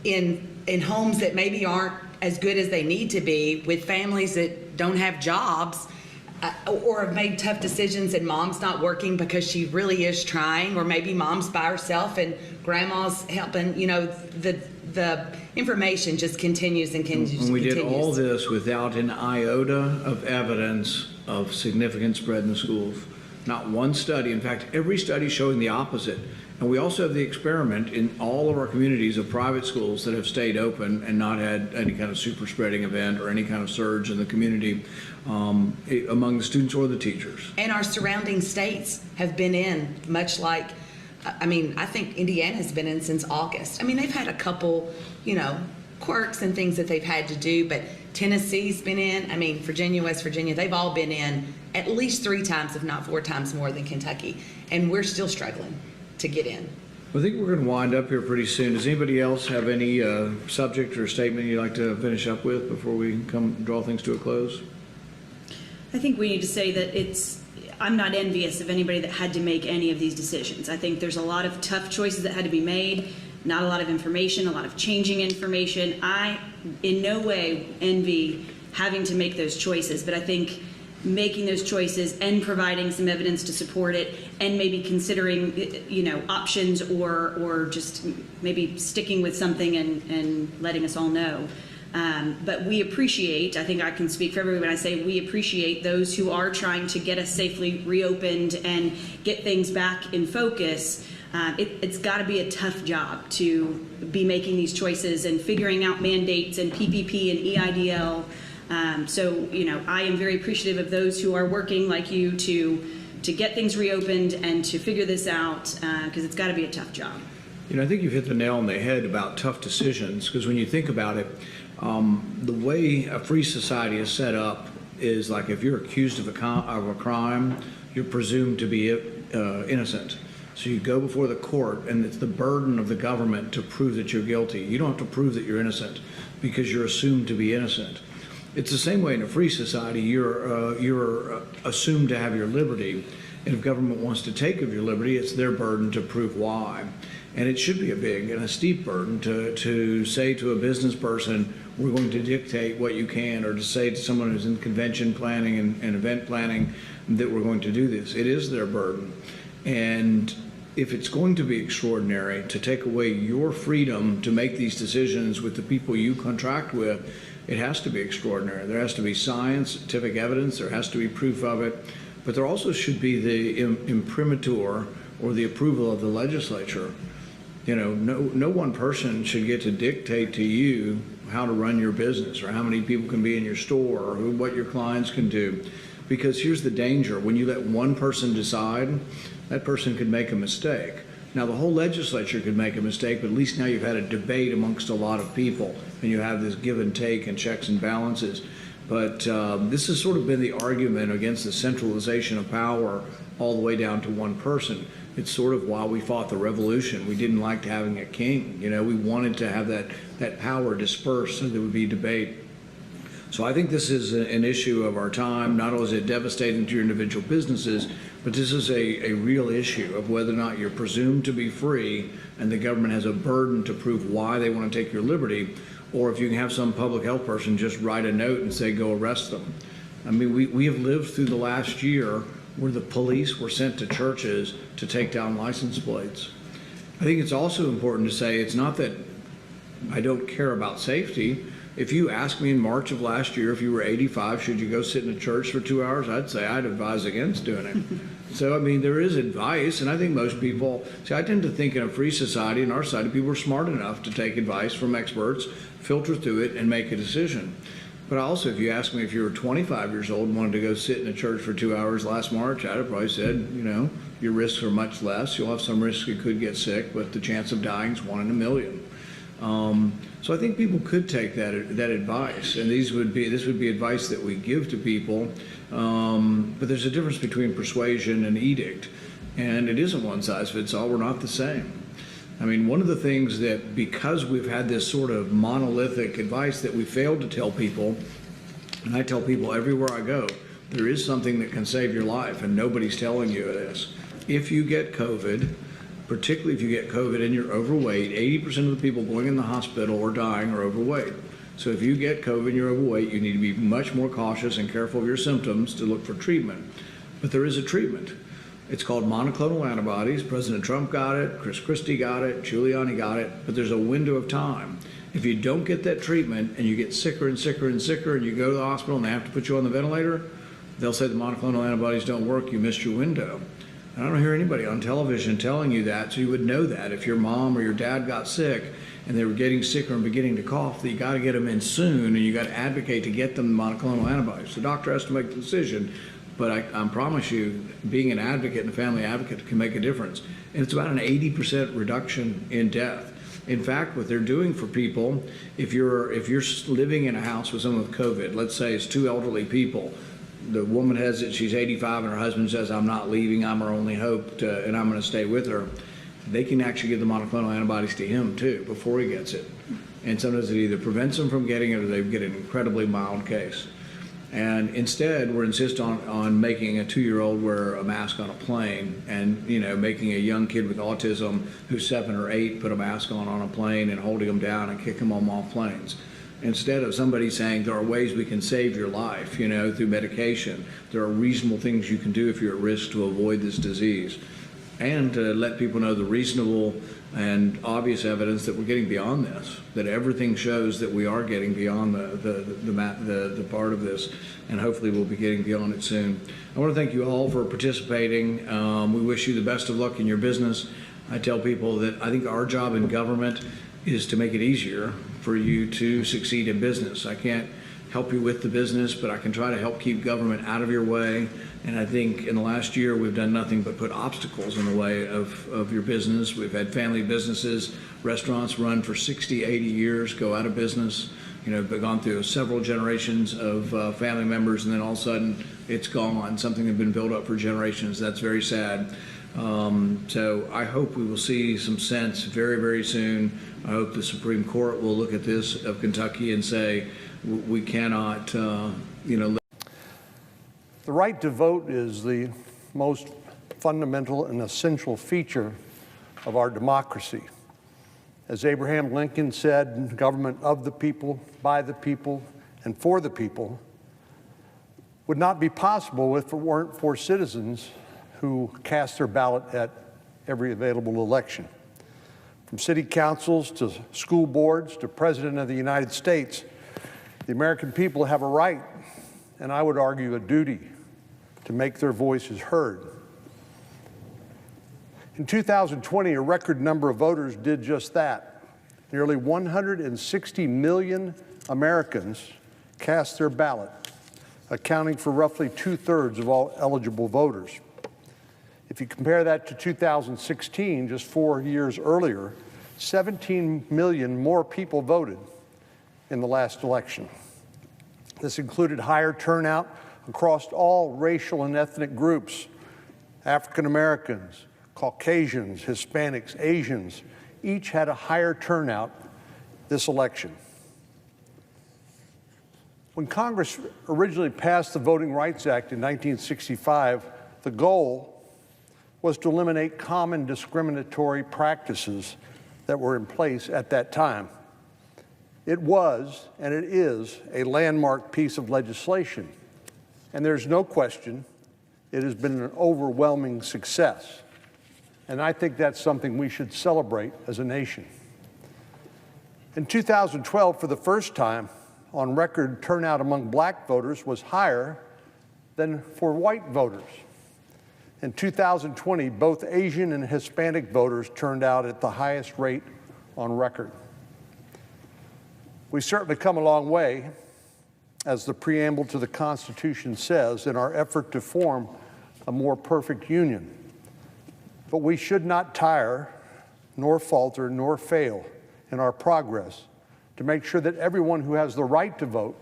in homes that maybe aren't as good as they need to be, with families that don't have jobs or have made tough decisions, and mom's not working because she really is trying, or maybe mom's by herself and grandma's helping. The information just continues and continues. And we did all this without an iota of evidence of significant spread in the schools. Not one study. In fact, every study showing the opposite. And we also have the experiment in all of our communities of private schools that have stayed open and not had any kind of super spreading event or any kind of surge in the community among the students or the teachers. And our surrounding states have been in, much like, I mean, I think Indiana has been in since August. I mean, they've had a couple, quirks and things that they've had to do, but Tennessee's been in. I mean, Virginia, West Virginia, they've all been in at least 3 times, if not 4 times more than Kentucky. And we're still struggling to get in. I think we're going to wind up here pretty soon. Does anybody else have any subject or statement you'd like to finish up with before we come draw things to a close? I think we need to say that I'm not envious of anybody that had to make any of these decisions. I think there's a lot of tough choices that had to be made, not a lot of information, a lot of changing information. I in no way envy having to make those choices, but I think making those choices and providing some evidence to support it and maybe considering, options or just maybe sticking with something and letting us all know. But we appreciate, I think I can speak for everyone when I say we appreciate those who are trying to get us safely reopened and get things back in focus. It's got to be a tough job to be making these choices and figuring out mandates and PPP and EIDL. So, I am very appreciative of those who are working like you to get things reopened and to figure this out because it's got to be a tough job. I think you've hit the nail on the head about tough decisions, because when you think about it, the way a free society is set up is like if you're accused of a crime, you're presumed to be innocent. So you go before the court, and it's the burden of the government to prove that you're guilty. You don't have to prove that you're innocent because you're assumed to be innocent. It's the same way in a free society. You're assumed to have your liberty, and if government wants to take of your liberty, it's their burden to prove why. And it should be a big and a steep burden to say to a business person, we're going to dictate what you can, or to say to someone who's in convention planning and event planning that we're going to do this. It is their burden. And if it's going to be extraordinary to take away your freedom to make these decisions with the people you contract with, it has to be extraordinary. There has to be scientific evidence, there has to be proof of it, but there also should be the imprimatur or the approval of the legislature. No one person should get to dictate to you how to run your business or how many people can be in your store or what your clients can do. Because here's the danger. When you let one person decide, that person could make a mistake. Now, the whole legislature could make a mistake, but at least now you've had a debate amongst a lot of people, and you have this give and take and checks and balances. But this has sort of been the argument against the centralization of power all the way down to one person. It's sort of why we fought the revolution. We didn't like having a king. We wanted to have that power dispersed so there would be debate. So I think this is an issue of our time. Not only is it devastating to your individual businesses, but this is a real issue of whether or not you're presumed to be free and the government has a burden to prove why they want to take your liberty, or if you can have some public health person just write a note and say, go arrest them. I mean, we have lived through the last year where the police were sent to churches to take down license plates. I think it's also important to say it's not that I don't care about safety. If you asked me in March of last year, if you were 85, should you go sit in a church for 2 hours? I'd say I'd advise against doing it. So, I mean, there is advice, and I think most people, I tend to think in a free society, in our society, people are smart enough to take advice from experts, filter through it, and make a decision. But also, if you ask me if you were 25 years old and wanted to go sit in a church for 2 hours last March, I'd have probably said, your risks are much less. You'll have some risk you could get sick, but the chance of dying is 1 in a million. So I think people could take that advice, and this would be advice that we give to people. But there's a difference between persuasion and edict, and it isn't one size fits all. We're not the same. I mean, one of the things that, because we've had this sort of monolithic advice that we failed to tell people, and I tell people everywhere I go, there is something that can save your life, and nobody's telling you this. If you get COVID, particularly if you get COVID and you're overweight, 80% of the people going in the hospital or dying are overweight. So if you get COVID and you're overweight, you need to be much more cautious and careful of your symptoms to look for treatment. But there is a treatment. It's called monoclonal antibodies. President Trump got it, Chris Christie got it, Giuliani got it, but there's a window of time. If you don't get that treatment and you get sicker and sicker and sicker and you go to the hospital and they have to put you on the ventilator, they'll say the monoclonal antibodies don't work, you missed your window. I don't hear anybody on television telling you that, so you would know that if your mom or your dad got sick and they were getting sicker and beginning to cough, that you got to get them in soon, and you got to advocate to get them monoclonal antibodies. The doctor has to make the decision, but I promise you, being an advocate and a family advocate can make a difference. And it's about an 80% reduction in death. In fact, what they're doing for people, if you're living in a house with someone with COVID, let's say it's two elderly people, the woman has it, she's 85, and her husband says, I'm not leaving, I'm her only hope, and I'm going to stay with her. They can actually give the monoclonal antibodies to him too before he gets it. And sometimes it either prevents them from getting it or they get an incredibly mild case. And instead, we're insist on making a 2-year-old wear a mask on a plane, and making a young kid with autism who's 7 or 8 put a mask on a plane and holding them down and kick them off planes. Instead of somebody saying there are ways we can save your life, through medication, there are reasonable things you can do if you're at risk to avoid this disease. And to let people know the reasonable and obvious evidence that we're getting beyond this, that everything shows that we are getting beyond the part of this, and hopefully we'll be getting beyond it soon. I want to thank you all for participating. We wish you the best of luck in your business. I tell people that I think our job in government is to make it easier for you to succeed in business. I can't help you with the business, but I can try to help keep government out of your way. And I think in the last year, we've done nothing but put obstacles in the way of your business. We've had family businesses, restaurants run for 60, 80 years, go out of business. But gone through several generations of family members, and then all of a sudden it's gone. Something had been built up for generations. That's very sad. So I hope we will see some sense very, very soon. I hope the Supreme Court will look at this of Kentucky and say, we cannot, The right to vote is the most fundamental and essential feature of our democracy. As Abraham Lincoln said, government of the people, by the people, and for the people would not be possible if it weren't for citizens who cast their ballot at every available election. From city councils to school boards to President of the United States, the American people have a right, and I would argue a duty, to make their voices heard. In 2020, a record number of voters did just that. Nearly 160 million Americans cast their ballot, accounting for roughly 2/3 of all eligible voters. If you compare that to 2016, just 4 years earlier, 17 million more people voted in the last election. This included higher turnout across all racial and ethnic groups: African Americans, Caucasians, Hispanics, Asians, each had a higher turnout this election. When Congress originally passed the Voting Rights Act in 1965, the goal was to eliminate common discriminatory practices that were in place at that time. It was, and it is, a landmark piece of legislation, and there's no question it has been an overwhelming success. And I think that's something we should celebrate as a nation. In 2012, for the first time on record, turnout among black voters was higher than for white voters. In 2020, both Asian and Hispanic voters turned out at the highest rate on record. We've certainly come a long way, as the preamble to the Constitution says, in our effort to form a more perfect union. But we should not tire, nor falter, nor fail in our progress to make sure that everyone who has the right to vote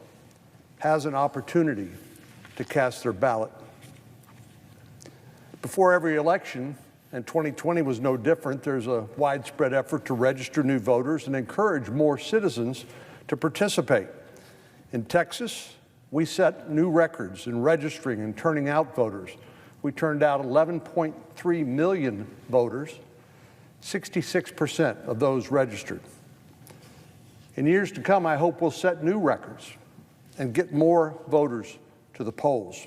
has an opportunity to cast their ballot. Before every election, and 2020 was no different, there's a widespread effort to register new voters and encourage more citizens to participate. In Texas, we set new records in registering and turning out voters. We turned out 11.3 million voters, 66% of those registered. In years to come, I hope we'll set new records and get more voters to the polls.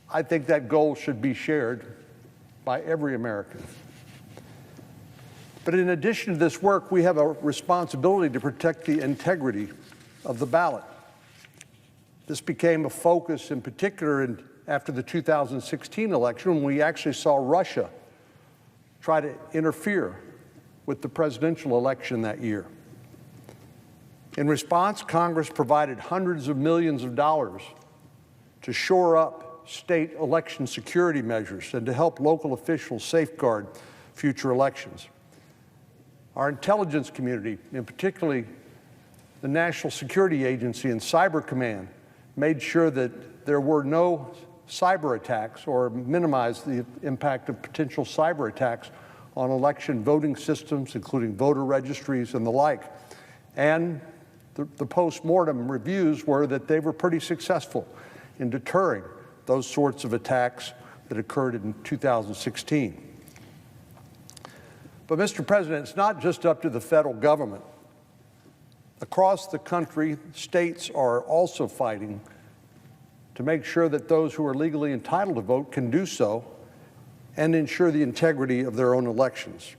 I think that goal should be shared by every American. But in addition to this work, we have a responsibility to protect the integrity of the ballot. This became a focus in particular in after the 2016 election, when we actually saw Russia try to interfere with the presidential election that year. In response, Congress provided hundreds of millions of dollars to shore up state election security measures and to help local officials safeguard future elections. Our intelligence community, and particularly the National Security Agency and Cyber Command, made sure that there were no cyber attacks or minimized the impact of potential cyber attacks on election voting systems, including voter registries and the like. And the post-mortem reviews were that they were pretty successful in deterring those sorts of attacks that occurred in 2016. But, Mr. President, it's not just up to the federal government. Across the country, states are also fighting to make sure that those who are legally entitled to vote can do so and ensure the integrity of their own elections.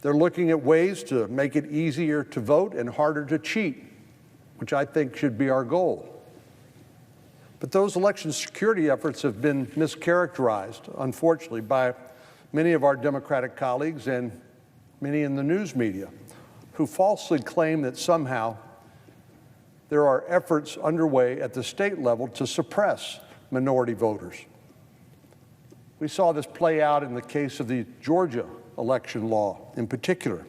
They're looking at ways to make it easier to vote and harder to cheat, which I think should be our goal. But those election security efforts have been mischaracterized, unfortunately, by many of our Democratic colleagues and many in the news media, who falsely claim that somehow there are efforts underway at the state level to suppress minority voters. We saw this play out in the case of the Georgia election law in particular.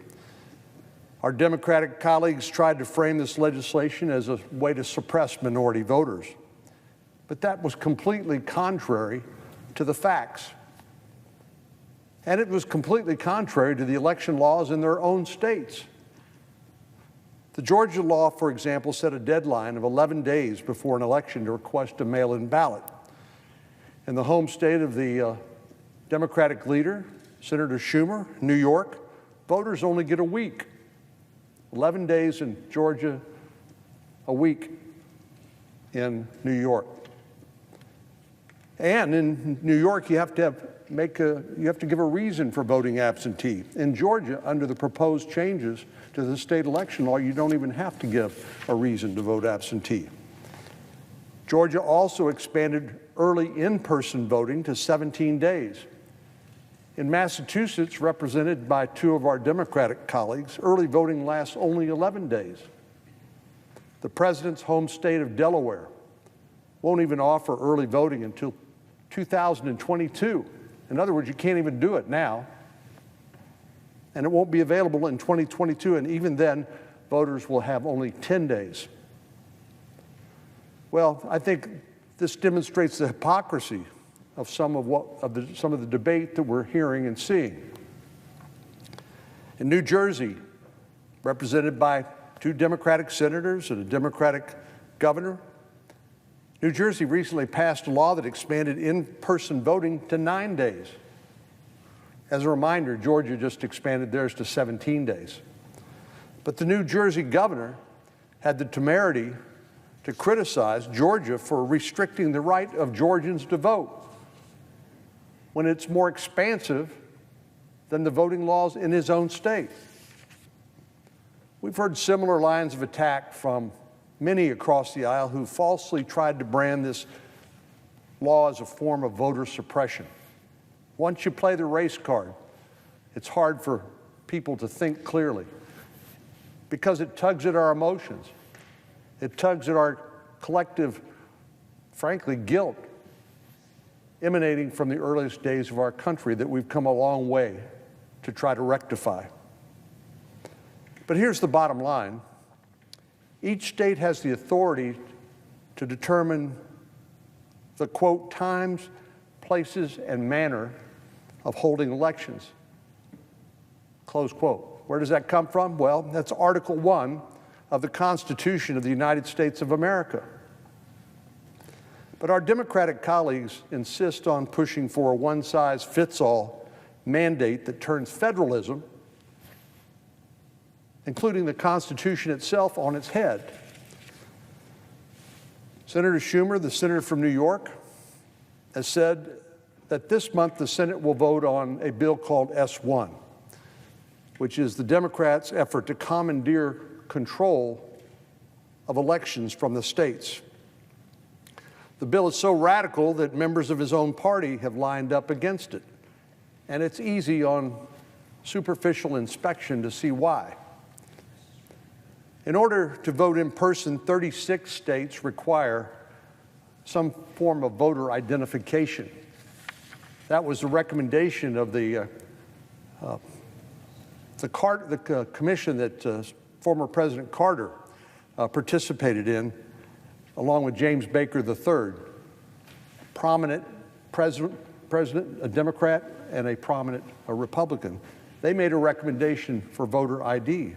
Our Democratic colleagues tried to frame this legislation as a way to suppress minority voters, but that was completely contrary to the facts. And it was completely contrary to the election laws in their own states. The Georgia law, for example, set a deadline of 11 days before an election to request a mail-in ballot. In the home state of the Democratic leader, Senator Schumer, New York, voters only get a week. 11 days in Georgia, a week in New York. And in New York, you have to give a reason for voting absentee. In Georgia, under the proposed changes to the state election law, you don't even have to give a reason to vote absentee. Georgia also expanded early in-person voting to 17 days. In Massachusetts, represented by two of our Democratic colleagues, early voting lasts only 11 days. The president's home state of Delaware won't even offer early voting until 2022. In other words, you can't even do it now. And it won't be available in 2022, and even then, voters will have only 10 days. Well, I think this demonstrates the hypocrisy of some of the debate that we're hearing and seeing. In New Jersey, represented by two Democratic senators and a Democratic governor, New Jersey recently passed a law that expanded in-person voting to 9 days. As a reminder, Georgia just expanded theirs to 17 days. But the New Jersey governor had the temerity to criticize Georgia for restricting the right of Georgians to vote when it's more expansive than the voting laws in his own state. We've heard similar lines of attack from many across the aisle who falsely tried to brand this law as a form of voter suppression. Once you play the race card, it's hard for people to think clearly because it tugs at our emotions. It tugs at our collective, frankly, guilt emanating from the earliest days of our country that we've come a long way to try to rectify. But here's the bottom line. Each state has the authority to determine the, quote, times, places, and manner of holding elections, close quote. Where does that come from? Well, that's Article 1 of the Constitution of the United States of America. But our Democratic colleagues insist on pushing for a one-size-fits-all mandate that turns federalism, including the Constitution itself, on its head. Senator Schumer, the senator from New York, has said that this month the Senate will vote on a bill called S1, which is the Democrats' effort to commandeer control of elections from the states. The bill is so radical that members of his own party have lined up against it. And it's easy on superficial inspection to see why. In order to vote in person, 36 states require some form of voter identification. That was the recommendation of the commission that former President Carter participated in, along with James Baker III, a prominent president, a Democrat, and a Republican. They made a recommendation for voter ID,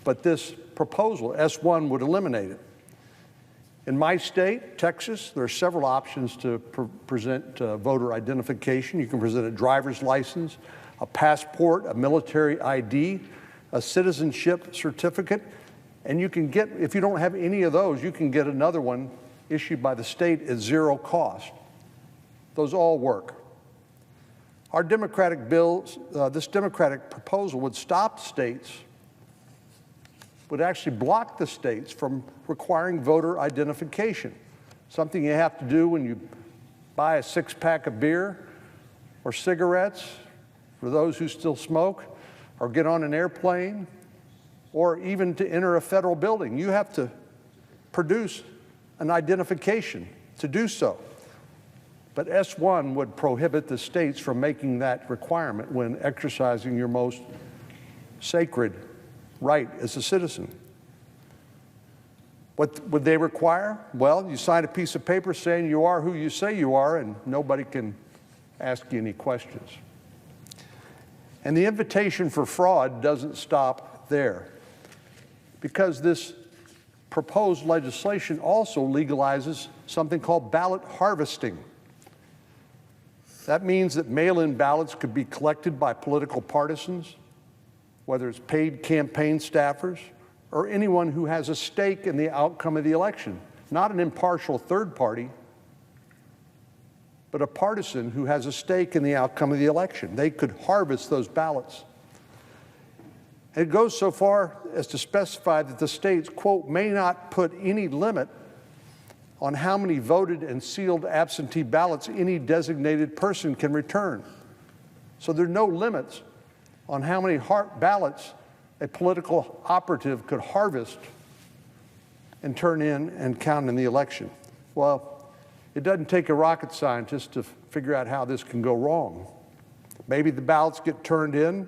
but this proposal, S1, would eliminate it. In my state, Texas, there are several options to present voter identification. You can present a driver's license, a passport, a military ID, a citizenship certificate, and you can get, if you don't have any of those, you can get another one issued by the state at zero cost. Those all work. Our Democratic bills, this Democratic proposal would stop states, would actually block the states from requiring voter identification, something you have to do when you buy a six-pack of beer or cigarettes for those who still smoke, or get on an airplane, or even to enter a federal building. You have to produce an identification to do so. But S1 would prohibit the states from making that requirement when exercising your most sacred right as a citizen. What would they require? Well, you sign a piece of paper saying you are who you say you are, and nobody can ask you any questions. And the invitation for fraud doesn't stop there, because this proposed legislation also legalizes something called ballot harvesting. That means that mail-in ballots could be collected by political partisans, whether it's paid campaign staffers or anyone who has a stake in the outcome of the election, not an impartial third party, but a partisan who has a stake in the outcome of the election. They could harvest those ballots. It goes so far as to specify that the states, quote, may not put any limit on how many voted and sealed absentee ballots any designated person can return. So there are no limits on how many ballots a political operative could harvest and turn in and count in the election. Well, it doesn't take a rocket scientist to figure out how this can go wrong. Maybe the ballots get turned in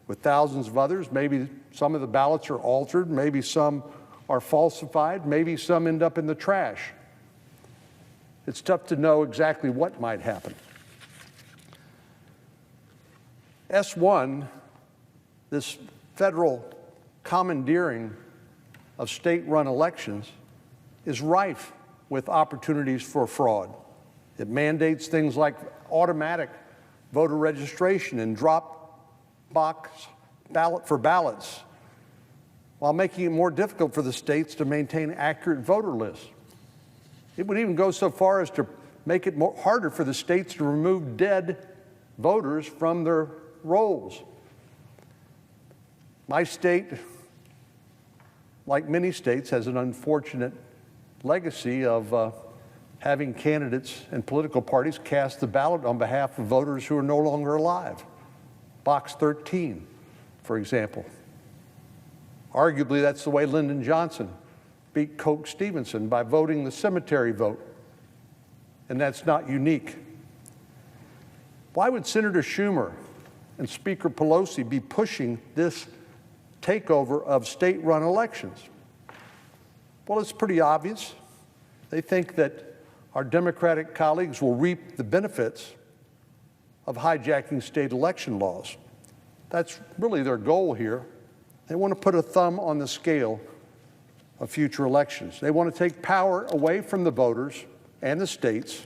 with thousands of others. Maybe some of the ballots are altered. Maybe some are falsified. Maybe some end up in the trash. It's tough to know exactly what might happen. S1, this federal commandeering of state-run elections, is rife with opportunities for fraud. It mandates things like automatic voter registration and drop box ballot for ballots, while making it more difficult for the states to maintain accurate voter lists. It would even go so far as to make it harder for the states to remove dead voters from their rolls. My state, like many states, has an unfortunate legacy of having candidates and political parties cast the ballot on behalf of voters who are no longer alive. Box 13, for example. Arguably, that's the way Lyndon Johnson beat Coke Stevenson, by voting the cemetery vote. And that's not unique. Why would Senator Schumer and Speaker Pelosi be pushing this takeover of state-run elections? Well, it's pretty obvious. They think that our Democratic colleagues will reap the benefits of hijacking state election laws. That's really their goal here. They want to put a thumb on the scale of future elections. They want to take power away from the voters and the states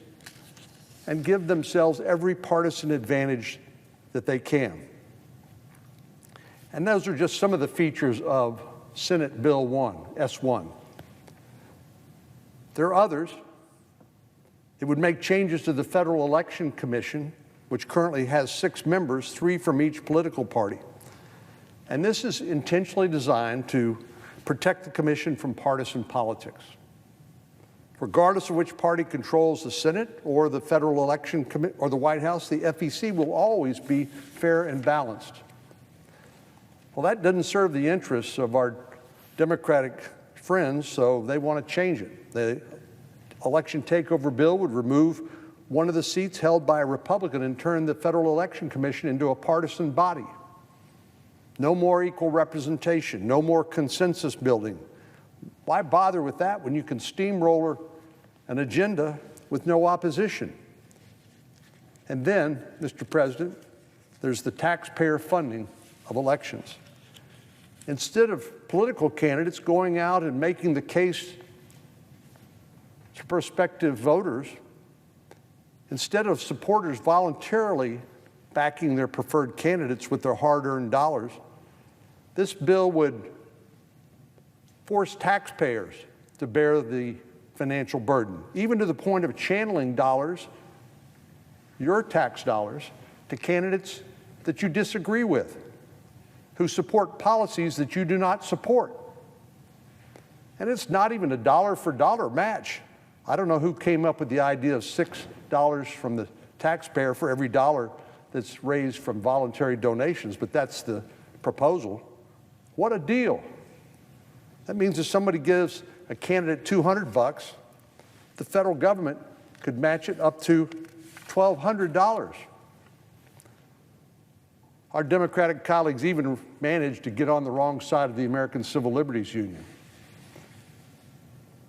and give themselves every partisan advantage that they can. And those are just some of the features of Senate Bill 1, S1. There are others. It would make changes to the Federal Election Commission, which currently has 6 members, 3 from each political party. And this is intentionally designed to protect the commission from partisan politics. Regardless of which party controls the Senate or the Federal Election Committee or the White House, the FEC will always be fair and balanced. Well, that doesn't serve the interests of our Democratic friends, so they want to change it. The election takeover bill would remove one of the seats held by a Republican and turn the Federal Election Commission into a partisan body. No more equal representation, no more consensus building. Why bother with that when you can steamroller an agenda with no opposition? And then, Mr. President, there's the taxpayer funding of elections. Instead of political candidates going out and making the case to prospective voters, instead of supporters voluntarily backing their preferred candidates with their hard-earned dollars, this bill would force taxpayers to bear the financial burden, even to the point of channeling dollars, your tax dollars, to candidates that you disagree with, who support policies that you do not support. And it's not even a dollar-for-dollar match. I don't know who came up with the idea of $6 from the taxpayer for every dollar that's raised from voluntary donations, but that's the proposal. What a deal. That means if somebody gives a candidate $200, the federal government could match it up to $1,200. Our Democratic colleagues even managed to get on the wrong side of the American Civil Liberties Union.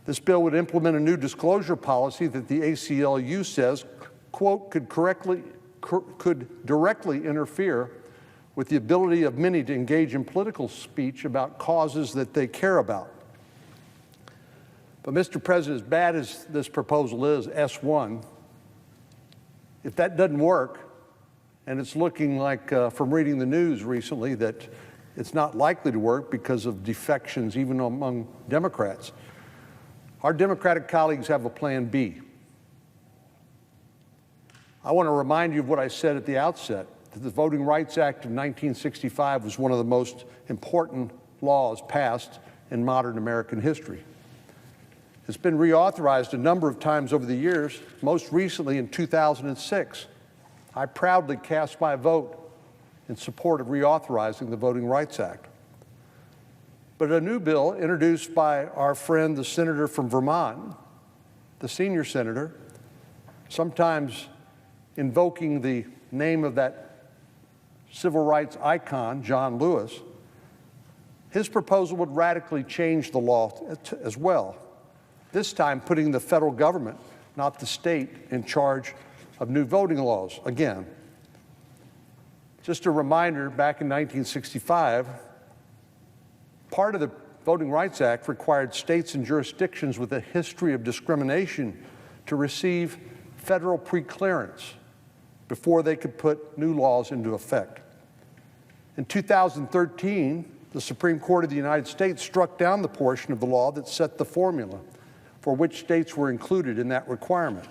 This bill would implement a new disclosure policy that the ACLU says, quote, could directly interfere with the ability of many to engage in political speech about causes that they care about. But Mr. President, as bad as this proposal is, S1, if that doesn't work, and it's looking like, from reading the news recently, that it's not likely to work because of defections even among Democrats, our Democratic colleagues have a plan B. I want to remind you of what I said at the outset. The Voting Rights Act of 1965 was one of the most important laws passed in modern American history. It's been reauthorized a number of times over the years, most recently in 2006. I proudly cast my vote in support of reauthorizing the Voting Rights Act. But a new bill introduced by our friend, the senator from Vermont, the senior senator, sometimes invoking the name of that civil rights icon, John Lewis, his proposal would radically change the law as well, this time putting the federal government, not the state, in charge of new voting laws again. Just a reminder, back in 1965, part of the Voting Rights Act required states and jurisdictions with a history of discrimination to receive federal preclearance before they could put new laws into effect. In 2013, the Supreme Court of the United States struck down the portion of the law that set the formula for which states were included in that requirement.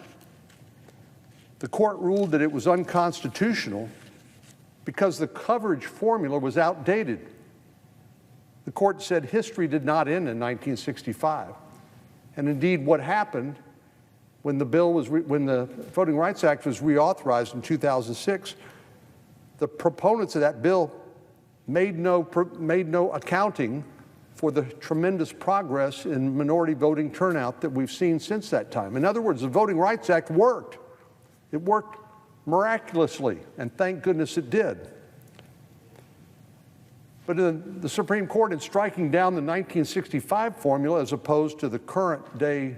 The court ruled that it was unconstitutional because the coverage formula was outdated. The court said history did not end in 1965. And indeed, what happened when the Voting Rights Act was reauthorized in 2006, the proponents of that bill made no accounting for the tremendous progress in minority voting turnout that we've seen since that time. In other words, the Voting Rights Act worked. It worked miraculously, and thank goodness it did. But the Supreme Court, in striking down the 1965 formula as opposed to the current day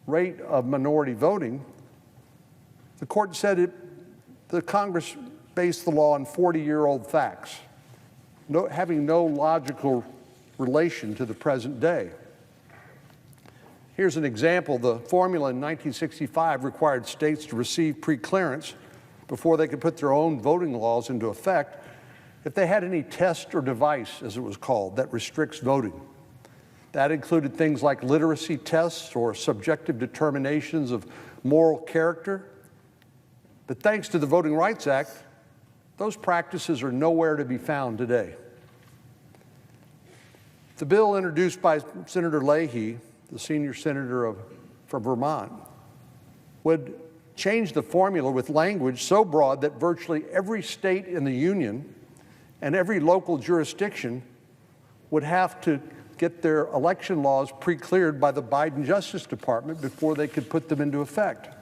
rate of minority voting, the court said the Congress based the law on 40-year-old facts, having no logical relation to the present day. Here's an example. The formula in 1965 required states to receive preclearance before they could put their own voting laws into effect if they had any test or device, as it was called, that restricts voting. That included things like literacy tests or subjective determinations of moral character. But thanks to the Voting Rights Act, those practices are nowhere to be found today. The bill introduced by Senator Leahy the senior senator from Vermont, would change the formula with language so broad that virtually every state in the union and every local jurisdiction would have to get their election laws pre-cleared by the Biden Justice Department before they could put them into effect.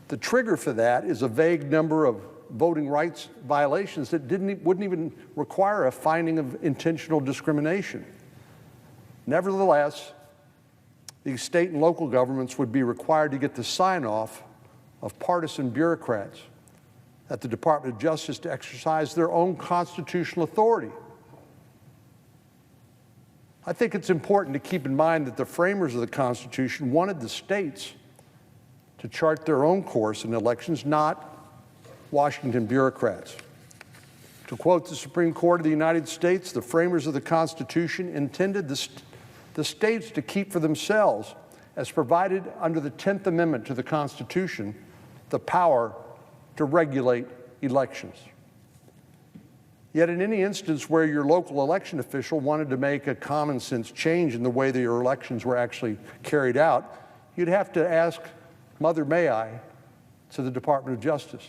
The trigger for that is a vague number of voting rights violations that wouldn't even require a finding of intentional discrimination. Nevertheless, these state and local governments would be required to get the sign-off of partisan bureaucrats at the Department of Justice to exercise their own constitutional authority. I think it's important to keep in mind that the framers of the Constitution wanted the states to chart their own course in elections, not Washington bureaucrats. To quote the Supreme Court of the United States, the framers of the Constitution intended the states to keep for themselves, as provided under the 10th Amendment to the Constitution, the power to regulate elections. Yet in any instance where your local election official wanted to make a common sense change in the way that your elections were actually carried out, you'd have to ask, Mother May I, to the Department of Justice.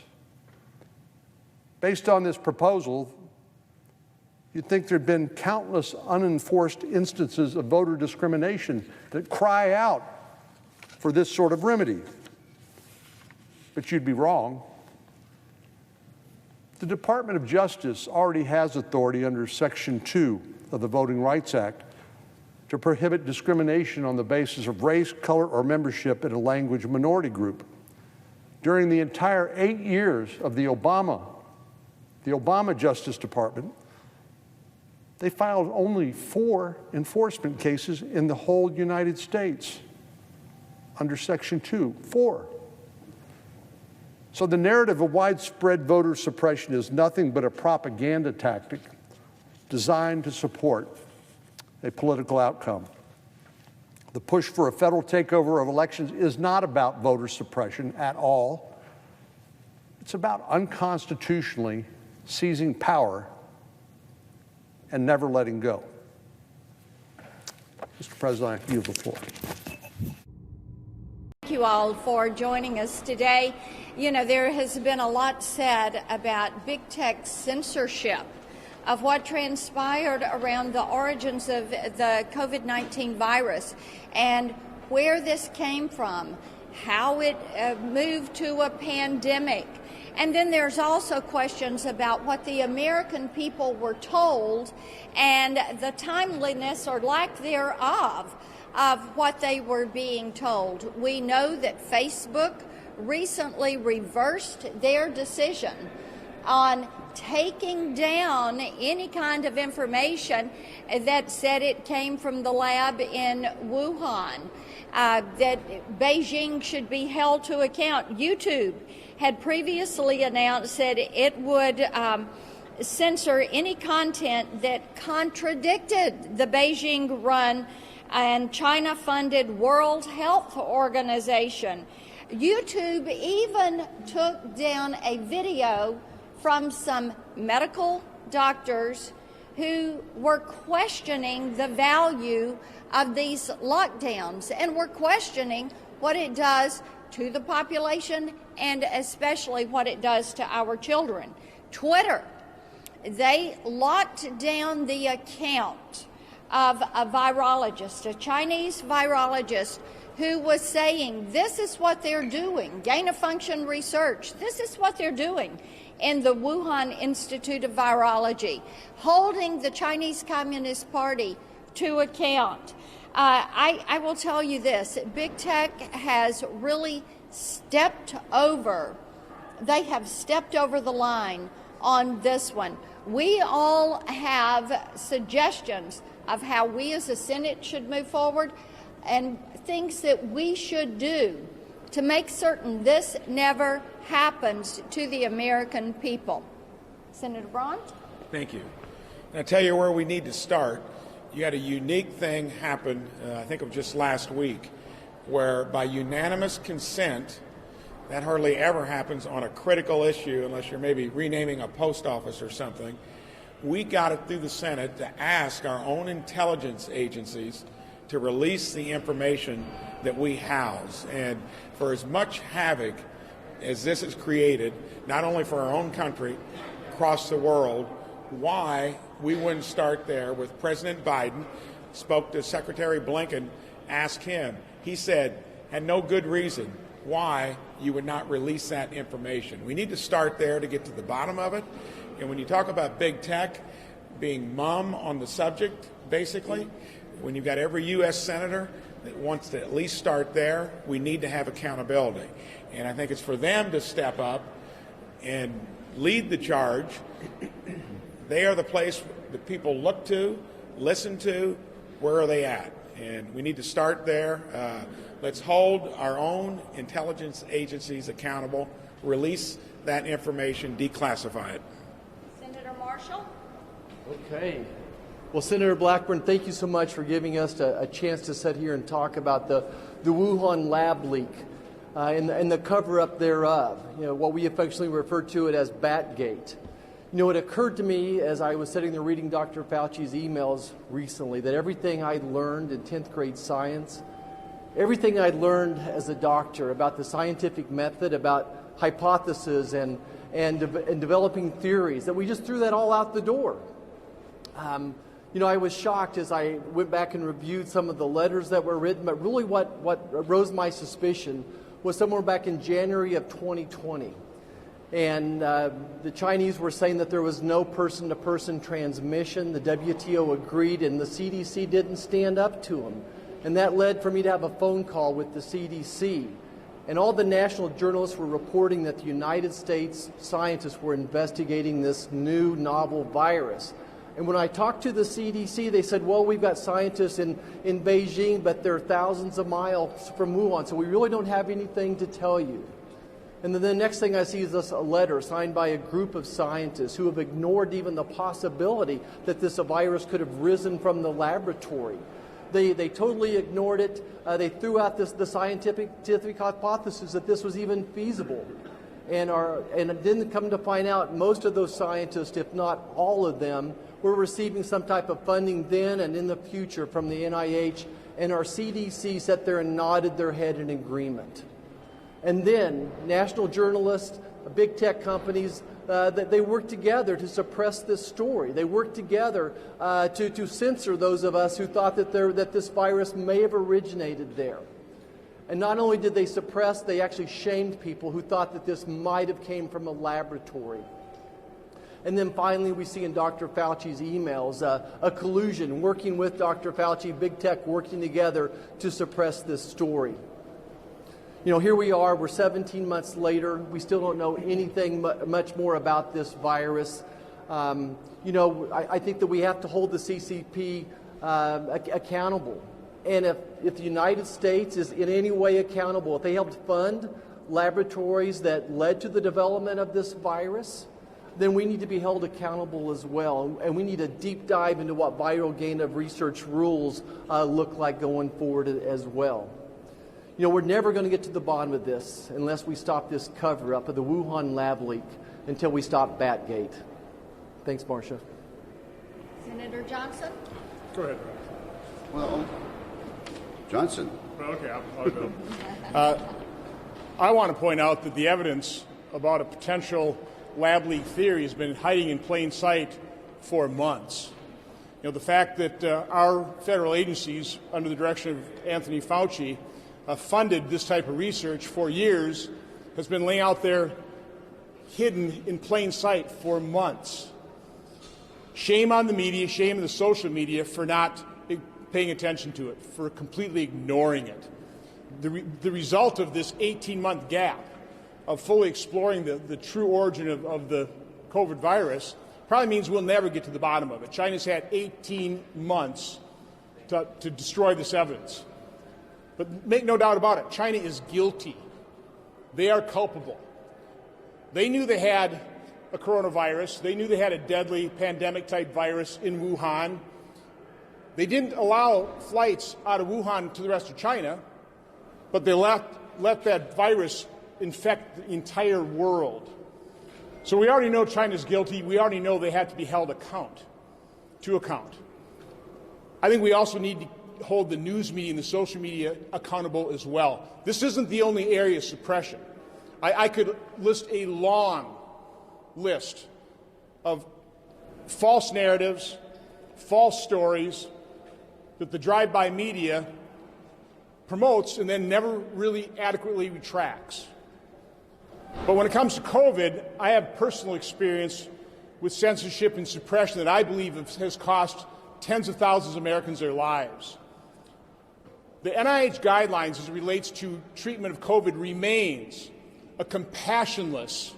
Based on this proposal, you'd think there'd been countless unenforced instances of voter discrimination that cry out for this sort of remedy. But you'd be wrong. The Department of Justice already has authority under Section 2 of the Voting Rights Act to prohibit discrimination on the basis of race, color, or membership in a language minority group. During the entire 8 years of the Obama Justice Department, they filed only 4 enforcement cases in the whole United States under Section 2, 4. So the narrative of widespread voter suppression is nothing but a propaganda tactic designed to support a political outcome. The push for a federal takeover of elections is not about voter suppression at all. It's about unconstitutionally seizing power and never letting go. Mr. President, I yield the floor. Thank you all for joining us today. You know, there has been a lot said about big tech censorship of what transpired around the origins of the COVID-19 virus and where this came from, how it moved to a pandemic. And then there's also questions about what the American people were told and the timeliness or lack thereof of what they were being told. We know that Facebook recently reversed their decision on taking down any kind of information that said it came from the lab in Wuhan, that Beijing should be held to account. YouTube had previously announced that it would censor any content that contradicted the Beijing-run and China-funded World Health Organization. YouTube even took down a video from some medical doctors who were questioning the value of these lockdowns and were questioning what it does to the population and especially what it does to our children. Twitter, they locked down the account of a virologist, a Chinese virologist, who was saying this is what they're doing, gain-of-function research, this is what they're doing in the Wuhan Institute of Virology, holding the Chinese Communist Party to account. I will tell you this, big tech has really stepped over, they have stepped over the line on this one. We all have suggestions of how we as a Senate should move forward and things that we should do to make certain this never happens to the American people. Senator Braun? Thank you. I'll tell you where we need to start. You had a unique thing happen, I think of just last week, where by unanimous consent, that hardly ever happens on a critical issue unless you're maybe renaming a post office or something. We got it through the Senate to ask our own intelligence agencies to release the information that we house. And for as much havoc as this has created, not only for our own country, across the world, why we wouldn't start there with President Biden. Spoke to Secretary Blinken, asked him. He said, had no good reason why you would not release that information. We need to start there to get to the bottom of it. And when you talk about big tech being mum on the subject, basically, when you've got every U.S. senator that wants to at least start there, we need to have accountability. And I think it's for them to step up and lead the charge. They are the place that people look to, listen to, where are they at? And we need to start there. Let's hold our own intelligence agencies accountable, release that information, declassify it. Senator Marshall? Okay. Well, Senator Blackburn, thank you so much for giving us a chance to sit here and talk about the Wuhan lab leak and the cover-up thereof, what we affectionately refer to it as Batgate. It occurred to me as I was sitting there reading Dr. Fauci's emails recently that everything I learned in 10th grade science, everything I learned as a doctor about the scientific method, about hypotheses and developing theories, that we just threw that all out the door. I was shocked as I went back and reviewed some of the letters that were written, but really what rose my suspicion was somewhere back in January of 2020. And the Chinese were saying that there was no person-to-person transmission. The WTO agreed, and the CDC didn't stand up to them. And that led for me to have a phone call with the CDC. And all the national journalists were reporting that the United States scientists were investigating this new novel virus. And when I talked to the CDC, they said, well, we've got scientists in Beijing, but they're thousands of miles from Wuhan, so we really don't have anything to tell you. And then the next thing I see is a letter signed by a group of scientists who have ignored even the possibility that this virus could have risen from the laboratory. They totally ignored it. They threw out the scientific hypothesis that this was even feasible. And didn't come to find out most of those scientists, if not all of them, were receiving some type of funding then and in the future from the NIH, and our CDC sat there and nodded their head in agreement. And then national journalists, big tech companies, they worked together to suppress this story. They worked together to censor those of us who thought that this virus may have originated there. And not only did they suppress, they actually shamed people who thought that this might have came from a laboratory. And then finally, we see in Dr. Fauci's emails a collusion, working with Dr. Fauci, big tech working together to suppress this story. Here we are, we're 17 months later. We still don't know anything much more about this virus. I think that we have to hold the CCP accountable. And if the United States is in any way accountable, if they helped fund laboratories that led to the development of this virus, then we need to be held accountable as well. And we need a deep dive into what viral gain of research rules look like going forward as well. We're never going to get to the bottom of this unless we stop this cover-up of the Wuhan lab leak until we stop Batgate. Thanks, Marcia. Senator Johnson? Go ahead. Well, Johnson. Okay, I'll go. I want to point out that the evidence about a potential lab leak theory has been hiding in plain sight for months. The fact that our federal agencies, under the direction of Anthony Fauci, funded this type of research for years has been laying out there hidden in plain sight for months. Shame on the media, shame on the social media for not paying attention to it, for completely ignoring it. The result of this 18-month gap of fully exploring the true origin of the COVID virus probably means we'll never get to the bottom of it. China's had 18 months to destroy this evidence. But make no doubt about it, China is guilty. They are culpable. They knew they had a coronavirus. They knew they had a deadly pandemic-type virus in Wuhan. They didn't allow flights out of Wuhan to the rest of China, but they let that virus infect the entire world. So we already know China's guilty. We already know they have to be held to account. I think we also need to hold the news media and the social media accountable as well. This isn't the only area of suppression. I could list a long list of false narratives, false stories that the drive-by media promotes and then never really adequately retracts. But when it comes to COVID, I have personal experience with censorship and suppression that I believe has cost tens of thousands of Americans their lives. The NIH guidelines as it relates to treatment of COVID remains a compassionless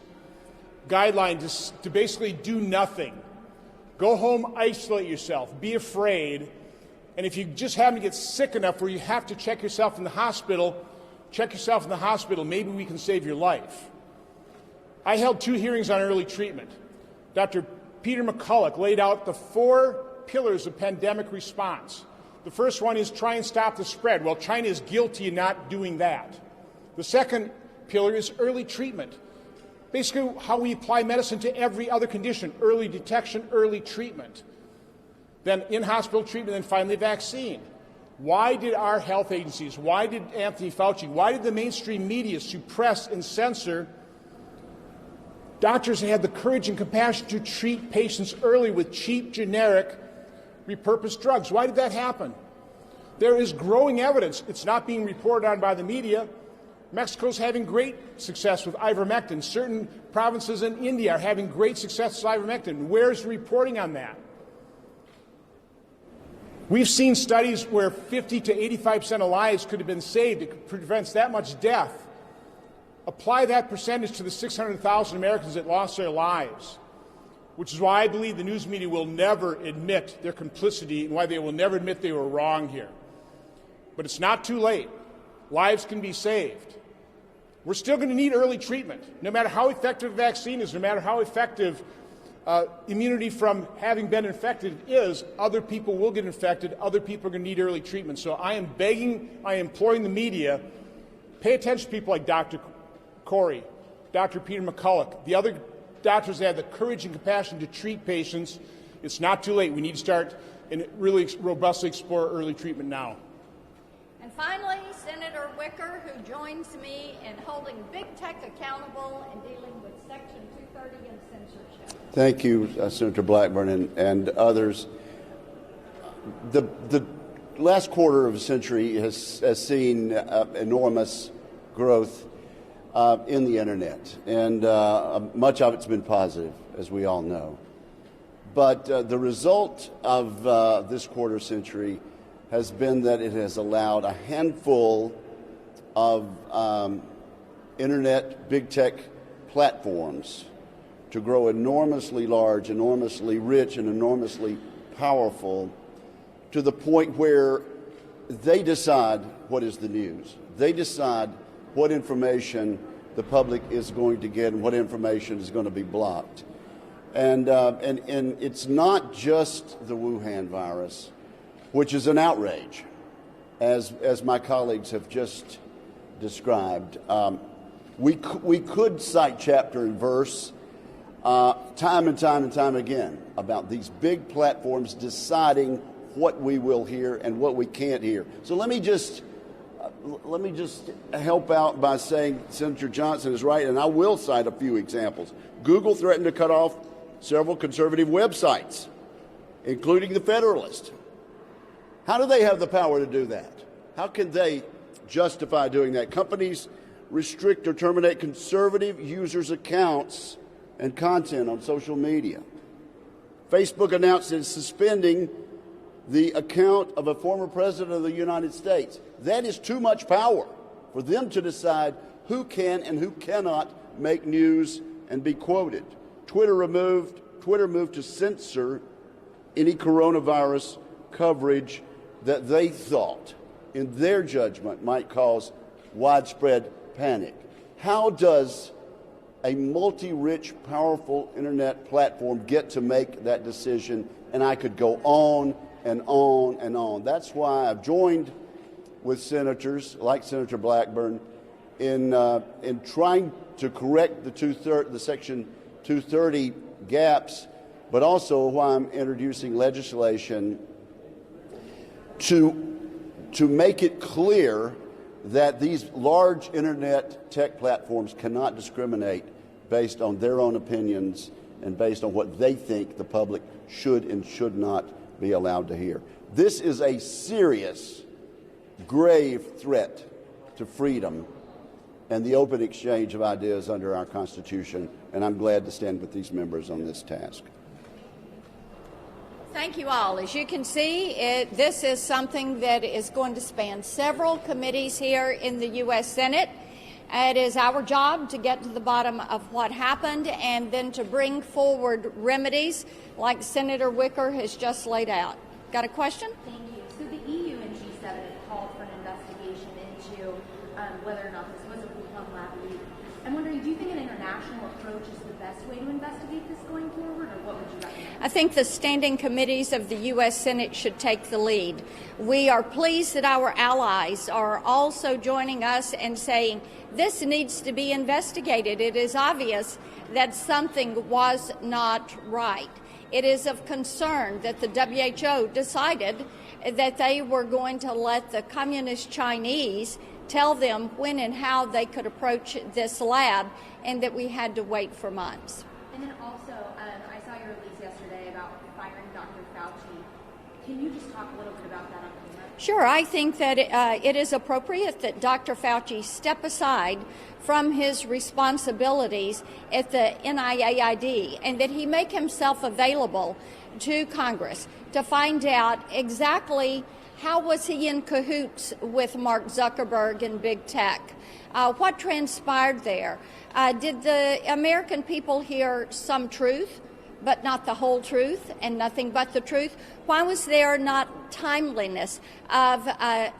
guideline to basically do nothing. Go home, isolate yourself, be afraid, and if you just happen to get sick enough where you have to check yourself in the hospital, check yourself in the hospital. Maybe we can save your life. I held 2 hearings on early treatment. Dr. Peter McCulloch laid out the 4 pillars of pandemic response. The first one is try and stop the spread. Well, China is guilty of not doing that. The second pillar is early treatment. Basically, how we apply medicine to every other condition, early detection, early treatment. Then in-hospital treatment, and finally vaccine. Why did our health agencies, why did Anthony Fauci, why did the mainstream media suppress and censor doctors who had the courage and compassion to treat patients early with cheap, generic, repurposed drugs? Why did that happen? There is growing evidence. It's not being reported on by the media. Mexico's having great success with ivermectin. Certain provinces in India are having great success with ivermectin. Where's the reporting on that? We've seen studies where 50 to 85% of lives could have been saved. It prevents that much death. Apply that percentage to the 600,000 Americans that lost their lives, which is why I believe the news media will never admit their complicity and why they will never admit they were wrong here. But it's not too late. Lives can be saved. We're still going to need early treatment. No matter how effective a vaccine is, no matter how effective immunity from having been infected is, other people will get infected. Other people are going to need early treatment. So I am imploring the media, pay attention to people like Dr. Corey, Dr. Peter McCulloch, the other doctors that have the courage and compassion to treat patients. It's not too late. We need to start and really robustly explore early treatment now. And finally, Senator Wicker, who joins me in holding big tech accountable and dealing with Section 230 and censorship. Thank you, Senator Blackburn and others. The last quarter of a century has seen enormous growth in the internet, and much of it's been positive, as we all know. But the result of this quarter century has been that it has allowed a handful of internet big tech platforms to grow enormously large, enormously rich, and enormously powerful, to the point where they decide what is the news. They decide what information the public is going to get and what information is going to be blocked. And it's not just the Wuhan virus, which is an outrage, as my colleagues have just described. We could cite chapter and verse time and time again about these big platforms deciding what we will hear and what we can't hear. So let me just help out by saying Senator Johnson is right, and I will cite a few examples. Google threatened to cut off several conservative websites, including The Federalist. How do they have the power to do that? How can they justify doing that? Companies restrict or terminate conservative users' accounts and content on social media. Facebook announced it's suspending the account of a former president of the United States. That is too much power for them to decide who can and who cannot make news and be quoted. Twitter moved to censor any coronavirus coverage that they thought, in their judgment, might cause widespread panic. How does a multi-rich, powerful internet platform get to make that decision? And I could go on and on and on. That's why I've joined with senators like Senator Blackburn in trying to correct the Section 230 gaps, but also why I'm introducing legislation to to make it clear that these large internet tech platforms cannot discriminate based on their own opinions and based on what they think the public should and should not be allowed to hear. This is a serious, grave threat to freedom and the open exchange of ideas under our Constitution, and I'm glad to stand with these members on this task. Thank you all. As you can see, this is something that is going to span several committees here in the U.S. Senate. It is our job to get to the bottom of what happened and then to bring forward remedies like Senator Wicker has just laid out. Got a question? Thank you. So the EU and G7 have called for an investigation into whether or not this was a Wuhan lab leak. I'm wondering, do you think an international approach is the best way to investigate this going forward, or what would you recommend? I think the standing committees of the U.S. Senate should take the lead. We are pleased that our allies are also joining us and saying this needs to be investigated. It is obvious that something was not right. It is of concern that the WHO decided that they were going to let the communist Chinese tell them when and how they could approach this lab, and that we had to wait for months. And then also, I saw your release yesterday about firing Dr. Fauci. Can you just talk a little bit about that on camera? Sure. I think that it is appropriate that Dr. Fauci step aside from his responsibilities at the NIAID and that he make himself available to Congress to find out exactly how was he in cahoots with Mark Zuckerberg and big tech. What transpired there? Did the American people hear some truth, but not the whole truth and nothing but the truth? Why was there not timeliness of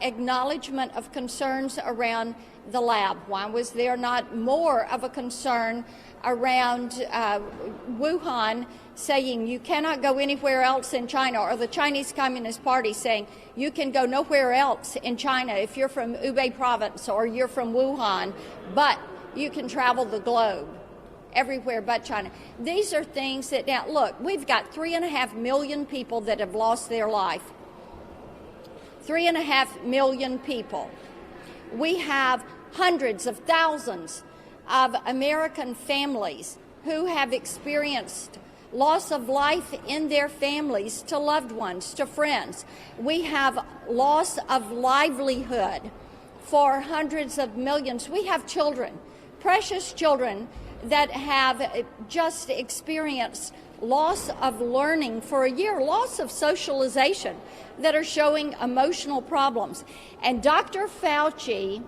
acknowledgement of concerns around the lab? Why was there not more of a concern around Wuhan saying you cannot go anywhere else in China, or the Chinese Communist Party saying you can go nowhere else in China if you're from Hubei province or you're from Wuhan, but you can travel the globe everywhere but China. These are things that, now look, we've got 3.5 million people that have lost their life. 3.5 million people. We have hundreds of thousands of American families who have experienced loss of life in their families to loved ones, to friends. We have loss of livelihood for hundreds of millions. We have children, precious children, that have just experienced loss of learning for a year, loss of socialization, that are showing emotional problems. And Dr. Fauci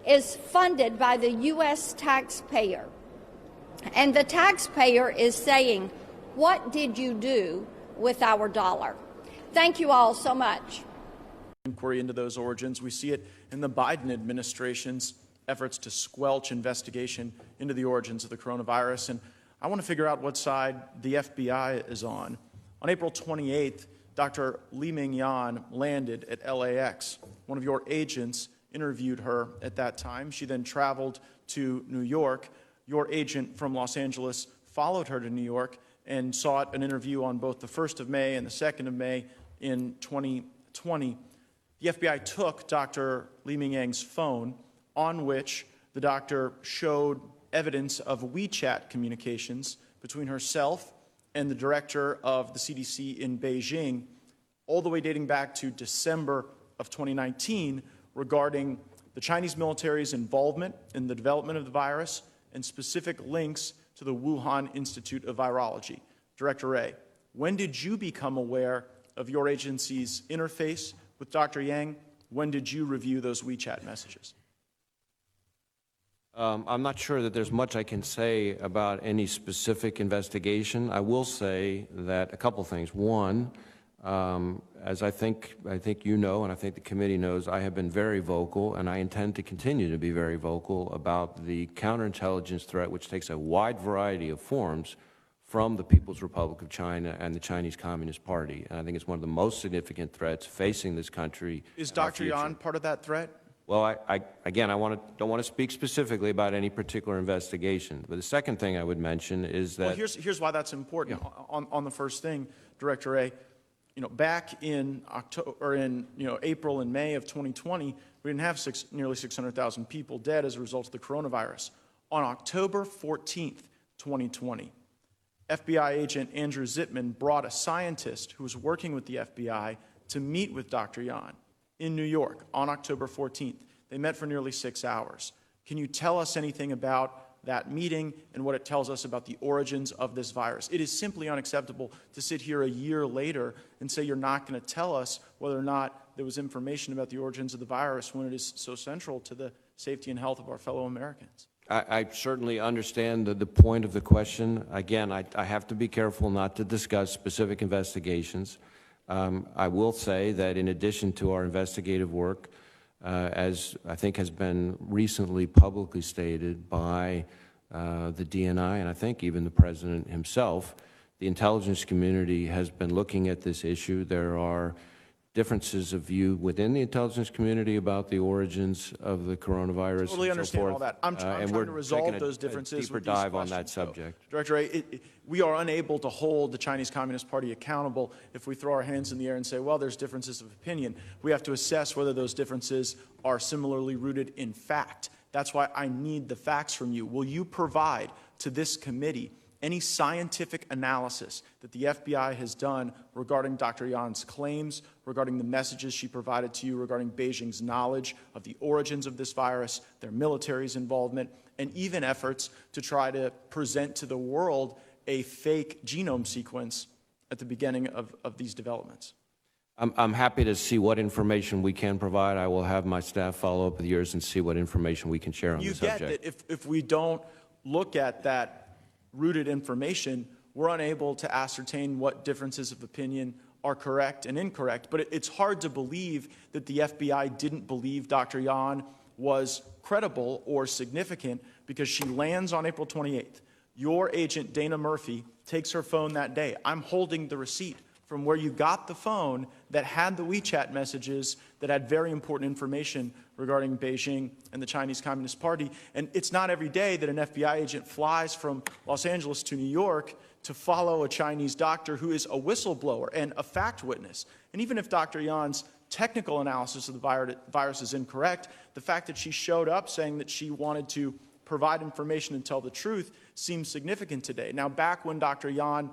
is funded by the U.S. taxpayer. And the taxpayer is saying, what did you do with our dollar? Thank you all so much. Inquiry into those origins. We see it in the Biden administration's efforts to squelch investigation into the origins of the coronavirus. And I want to figure out what side the FBI is on. On April 28th, Dr. Li Mingyan landed at LAX. One of your agents interviewed her at that time. She then traveled to New York. Your agent from Los Angeles followed her to New York and sought an interview on both the 1st of May and the 2nd of May in 2020. The FBI took Dr. Li Mingyan's phone, on which the doctor showed evidence of WeChat communications between herself and the director of the CDC in Beijing, all the way dating back to December of 2019, regarding the Chinese military's involvement in the development of the virus and specific links to the Wuhan Institute of Virology. Director Wray, when did you become aware of your agency's interface with Dr. Yang? When did you review those WeChat messages? I'm not sure that there's much I can say about any specific investigation. I will say that a couple things. One, as I think you know, and I think the committee knows, I have been very vocal, and I intend to continue to be very vocal about the counterintelligence threat, which takes a wide variety of forms from the People's Republic of China and the Chinese Communist Party. And I think it's one of the most significant threats facing this country. Is Dr. Yan part of that threat? Well, again, don't want to speak specifically about any particular investigation. But the second thing I would mention is that... Well, here's why that's important. Yeah. On the first thing, Director A, back in October or in April and May of 2020, we didn't have nearly 600,000 people dead as a result of the coronavirus. On October 14th, 2020, FBI agent Andrew Zitman brought a scientist who was working with the FBI to meet with Dr. Yan in New York on October 14th. They met for nearly 6 hours. Can you tell us anything about that meeting and what it tells us about the origins of this virus? It is simply unacceptable to sit here a year later and say you're not going to tell us whether or not there was information about the origins of the virus when it is so central to the safety and health of our fellow Americans. I certainly understand the point of the question. Again, I have to be careful not to discuss specific investigations. I will say that in addition to our investigative work, as I think has been recently publicly stated by the DNI and I think even the President himself, the intelligence community has been looking at this issue. There are differences of view within the intelligence community about the origins of the coronavirus. Totally and understand so forth. all that. I'm trying to resolve those differences. Deeper with these dive on that questions, subject. though. Director Wray, we are unable to hold the Chinese Communist Party accountable if we throw our hands in the air and say, well, there's differences of opinion. We have to assess whether those differences are similarly rooted in fact. That's why I need the facts from you. Will you provide to this committee any scientific analysis that the FBI has done regarding Dr. Yan's claims, regarding the messages she provided to you, regarding Beijing's knowledge of the origins of this virus, their military's involvement, and even efforts to try to present to the world a fake genome sequence at the beginning of these developments? I'm happy to see what information we can provide. I will have my staff follow up with yours and see what information we can share on the subject. You get that if we don't look at that rooted information, we're unable to ascertain what differences of opinion are correct and incorrect. But it's hard to believe that the FBI didn't believe Dr. Yan was credible or significant because she lands on April 28th. Your agent, Dana Murphy, takes her phone that day. I'm holding the receipt from where you got the phone that had the WeChat messages that had very important information regarding Beijing and the Chinese Communist Party. And it's not every day that an FBI agent flies from Los Angeles to New York to follow a Chinese doctor who is a whistleblower and a fact witness. And even if Dr. Yan's technical analysis of the virus is incorrect, the fact that she showed up saying that she wanted to provide information and tell the truth seems significant today. Now, back when Dr. Yan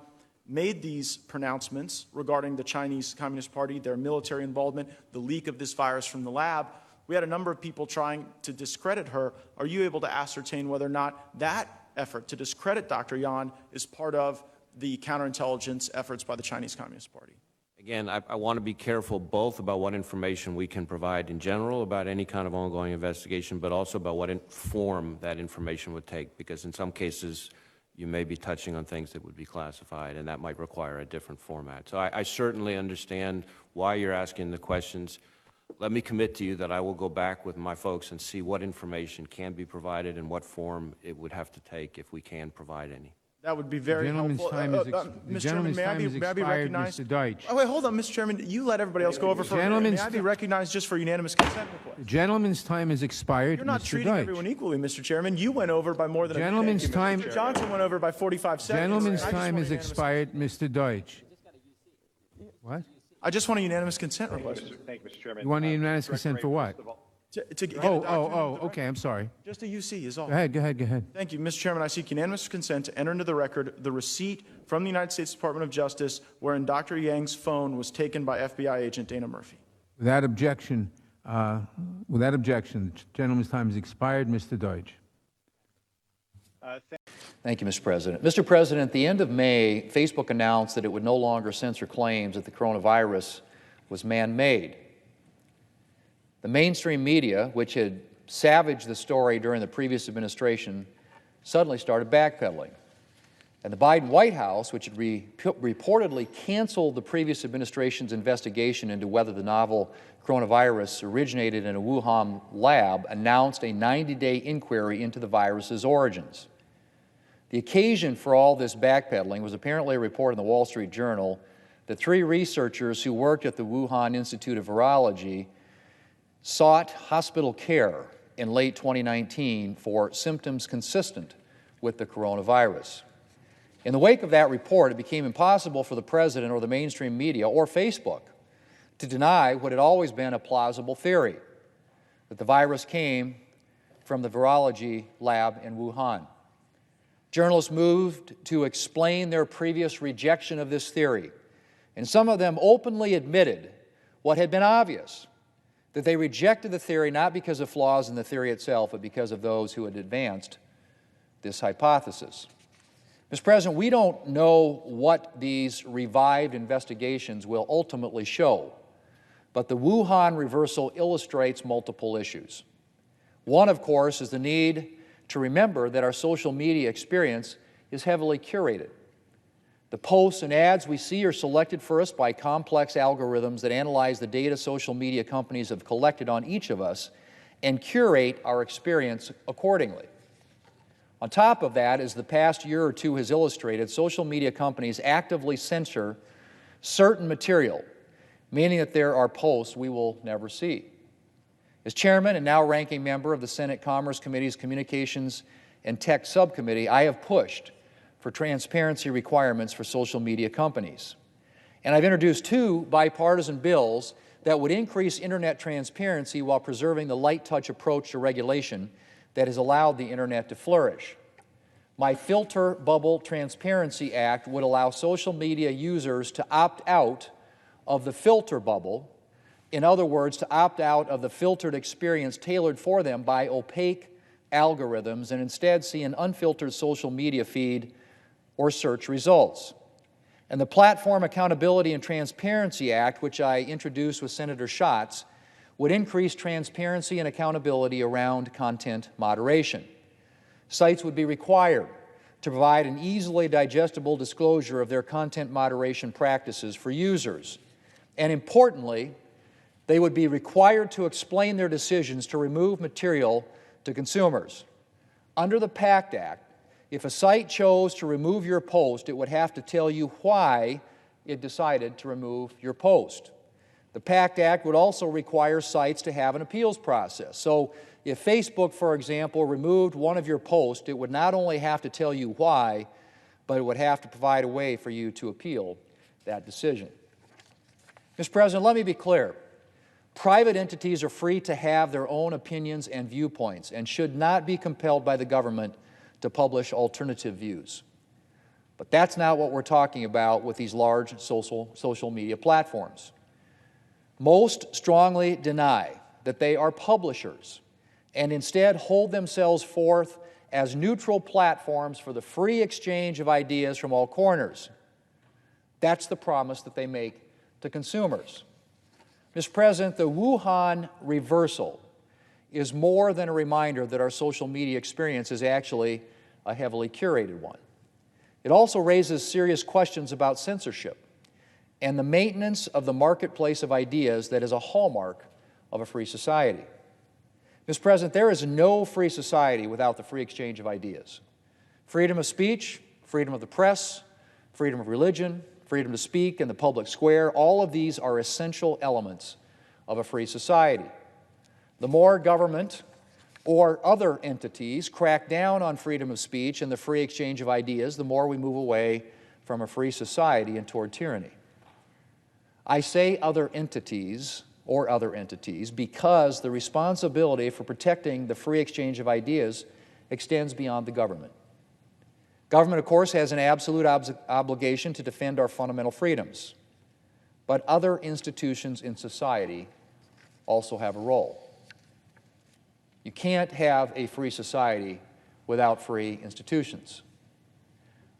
made these pronouncements regarding the Chinese Communist Party, their military involvement, the leak of this virus from the lab, we had a number of people trying to discredit her. Are you able to ascertain whether or not that effort to discredit Dr. Yan is part of the counterintelligence efforts by the Chinese Communist Party? Again, I want to be careful both about what information we can provide in general about any kind of ongoing investigation, but also about what form that information would take, because in some cases you may be touching on things that would be classified, and that might require a different format. So I certainly understand why you're asking the questions. Let me commit to you that I will go back with my folks and see what information can be provided and what form it would have to take if we can provide any. That would be very helpful. Mr. Chairman, may I be recognized? Mr. Deutsch. Oh, wait, hold on, Mr. Chairman. You let everybody else go over for a minute. May I be recognized just for unanimous consent request? The gentleman's time has expired. You're not Mr. treating Deutsch. everyone equally, Mr. Chairman. You went over by more than Gentleman's a minute. time. Mr. Johnson went over by 45 seconds. Gentleman's time has expired, Mr. Deutsch. What? I just want a unanimous consent request. Thank you, Mr. Chairman. You want a unanimous consent for what? To get Okay, I'm sorry. Just a UC is all. Go ahead. Thank you, Mr. Chairman. I seek unanimous consent to enter into the record the receipt from the United States Department of Justice wherein Dr. Yang's phone was taken by FBI agent Dana Murphy. Without objection, the gentleman's time has expired. Mr. Deutsch. Thank you, Mr. President. Mr. President, at the end of May, Facebook announced that it would no longer censor claims that the coronavirus was man-made. The mainstream media, which had savaged the story during the previous administration, suddenly started backpedaling. And the Biden White House, which had reportedly canceled the previous administration's investigation into whether the novel coronavirus originated in a Wuhan lab, announced a 90-day inquiry into the virus's origins. The occasion for all this backpedaling was apparently a report in the Wall Street Journal that 3 researchers who worked at the Wuhan Institute of Virology sought hospital care in late 2019 for symptoms consistent with the coronavirus. In the wake of that report, it became impossible for the president or the mainstream media or Facebook to deny what had always been a plausible theory, that the virus came from the virology lab in Wuhan. Journalists moved to explain their previous rejection of this theory, and some of them openly admitted what had been obvious, that they rejected the theory not because of flaws in the theory itself, but because of those who had advanced this hypothesis. Mr. President, we don't know what these revived investigations will ultimately show, but the Wuhan reversal illustrates multiple issues. One, of course, is the need to remember that our social media experience is heavily curated. The posts and ads we see are selected first by complex algorithms that analyze the data social media companies have collected on each of us and curate our experience accordingly. On top of that, as the past year or two has illustrated, social media companies actively censor certain material, meaning that there are posts we will never see. As chairman and now ranking member of the Senate Commerce Committee's Communications and Tech Subcommittee, I have pushed for transparency requirements for social media companies. And I've introduced 2 bipartisan bills that would increase Internet transparency while preserving the light touch approach to regulation that has allowed the Internet to flourish. My Filter Bubble Transparency Act would allow social media users to opt out of the filter bubble, in other words, to opt out of the filtered experience tailored for them by opaque algorithms and instead see an unfiltered social media feed or search results. And the Platform Accountability and Transparency Act, which I introduced with Senator Schatz, would increase transparency and accountability around content moderation. Sites would be required to provide an easily digestible disclosure of their content moderation practices for users. And importantly, they would be required to explain their decisions to remove material to consumers. Under the PACT Act, if a site chose to remove your post, it would have to tell you why it decided to remove your post. The PACT Act would also require sites to have an appeals process. So if Facebook, for example, removed one of your posts, it would not only have to tell you why, but it would have to provide a way for you to appeal that decision. Mr. President, let me be clear. Private entities are free to have their own opinions and viewpoints and should not be compelled by the government to publish alternative views. But that's not what we're talking about with these large social media platforms. Most strongly deny that they are publishers and instead hold themselves forth as neutral platforms for the free exchange of ideas from all corners. That's the promise that they make to consumers. Mr. President, the Wuhan reversal is more than a reminder that our social media experience is actually a heavily curated one. It also raises serious questions about censorship and the maintenance of the marketplace of ideas that is a hallmark of a free society. Mr. President, there is no free society without the free exchange of ideas. Freedom of speech, freedom of the press, freedom of religion, freedom to speak in the public square, all of these are essential elements of a free society. The more government or other entities crack down on freedom of speech and the free exchange of ideas, the more we move away from a free society and toward tyranny. I say other entities because the responsibility for protecting the free exchange of ideas extends beyond the government. Government, of course, has an absolute obligation to defend our fundamental freedoms, but other institutions in society also have a role. You can't have a free society without free institutions.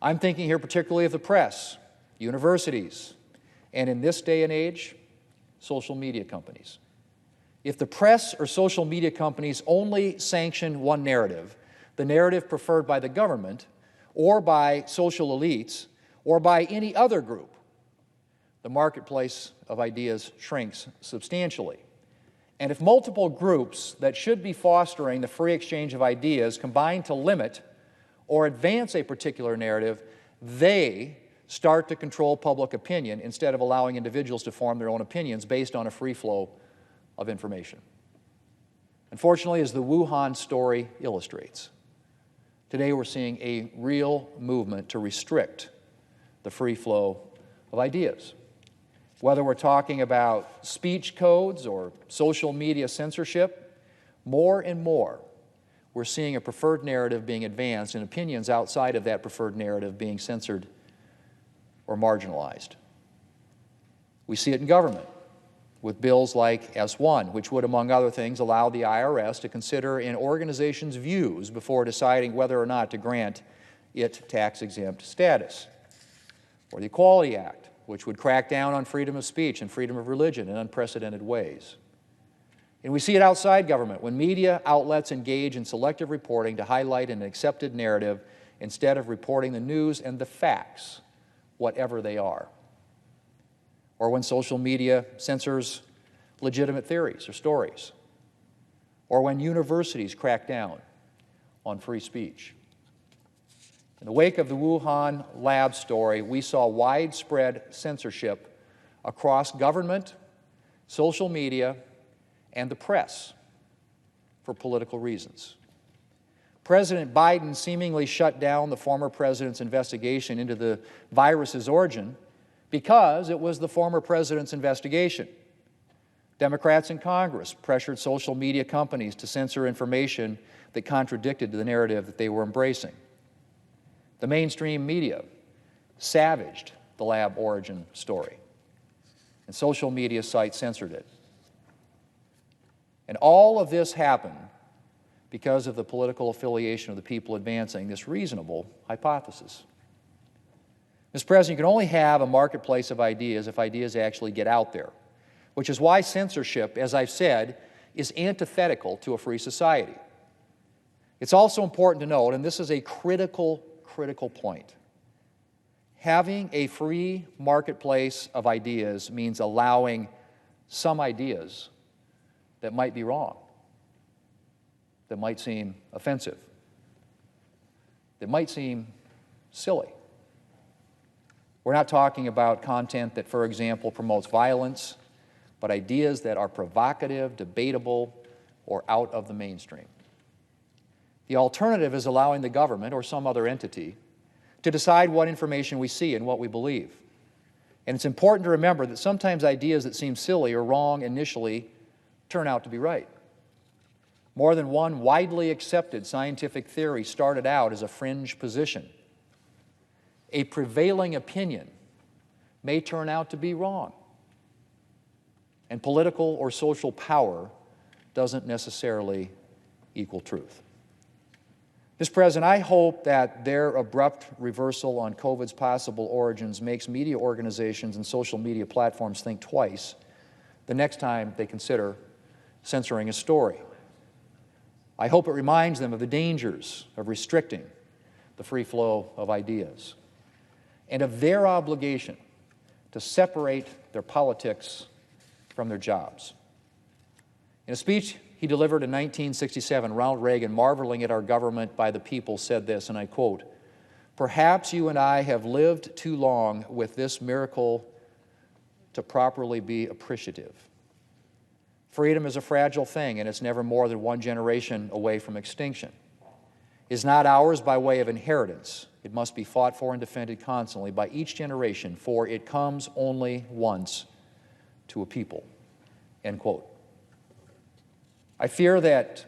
I'm thinking here particularly of the press, universities, and in this day and age, social media companies. If the press or social media companies only sanction one narrative, the narrative preferred by the government, or by social elites, or by any other group, the marketplace of ideas shrinks substantially. And if multiple groups that should be fostering the free exchange of ideas combine to limit or advance a particular narrative, they start to control public opinion instead of allowing individuals to form their own opinions based on a free flow of information. Unfortunately, as the Wuhan story illustrates, Today we're seeing a real movement to restrict the free flow of ideas. Whether we're talking about speech codes or social media censorship, more and more we're seeing a preferred narrative being advanced and opinions outside of that preferred narrative being censored or marginalized. We see it in government with bills like S1, which would, among other things, allow the IRS to consider an organization's views before deciding whether or not to grant it tax-exempt status. Or the Equality Act, which would crack down on freedom of speech and freedom of religion in unprecedented ways. And we see it outside government when media outlets engage in selective reporting to highlight an accepted narrative instead of reporting the news and the facts, whatever they are. Or when social media censors legitimate theories or stories. Or when universities crack down on free speech. In the wake of the Wuhan lab story, we saw widespread censorship across government, social media, and the press for political reasons. President Biden seemingly shut down the former president's investigation into the virus's origin because it was the former president's investigation. Democrats in Congress pressured social media companies to censor information that contradicted the narrative that they were embracing. The mainstream media savaged the lab origin story, and social media sites censored it. And all of this happened because of the political affiliation of the people advancing this reasonable hypothesis. Mr. President, you can only have a marketplace of ideas if ideas actually get out there, which is why censorship, as I've said, is antithetical to a free society. It's also important to note, and this is a critical point, having a free marketplace of ideas means allowing some ideas that might be wrong, that might seem offensive, that might seem silly. We're not talking about content that, for example, promotes violence, but ideas that are provocative, debatable, or out of the mainstream. The alternative is allowing the government or some other entity to decide what information we see and what we believe. And it's important to remember that sometimes ideas that seem silly or wrong initially turn out to be right. More than one widely accepted scientific theory started out as a fringe position. A prevailing opinion may turn out to be wrong. And political or social power doesn't necessarily equal truth. Mr. President, I hope that their abrupt reversal on COVID's possible origins makes media organizations and social media platforms think twice the next time they consider censoring a story. I hope it reminds them of the dangers of restricting the free flow of ideas and of their obligation to separate their politics from their jobs. In a speech he delivered in 1967, Ronald Reagan, marveling at our government by the people, said this, and I quote, "Perhaps you and I have lived too long with this miracle to properly be appreciative. Freedom is a fragile thing, and it's never more than one generation away from extinction. It is not ours by way of inheritance. It must be fought for and defended constantly by each generation, for it comes only once to a people." End quote. I fear that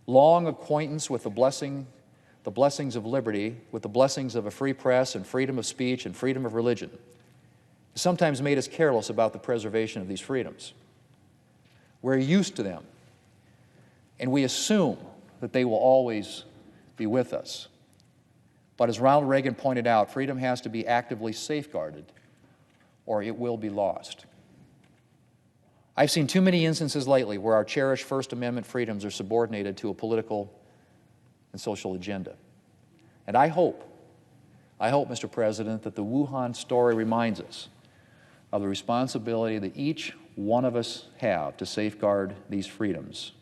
long acquaintance with the blessings of liberty, with the blessings of a free press and freedom of speech and freedom of religion, has sometimes made us careless about the preservation of these freedoms. We're used to them, and we assume that they will always be with us. But as Ronald Reagan pointed out, freedom has to be actively safeguarded, or it will be lost. I've seen too many instances lately where our cherished First Amendment freedoms are subordinated to a political and social agenda. And I hope, Mr. President, that the Wuhan story reminds us of the responsibility that each one of us have to safeguard these freedoms,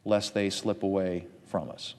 lest they slip away from us.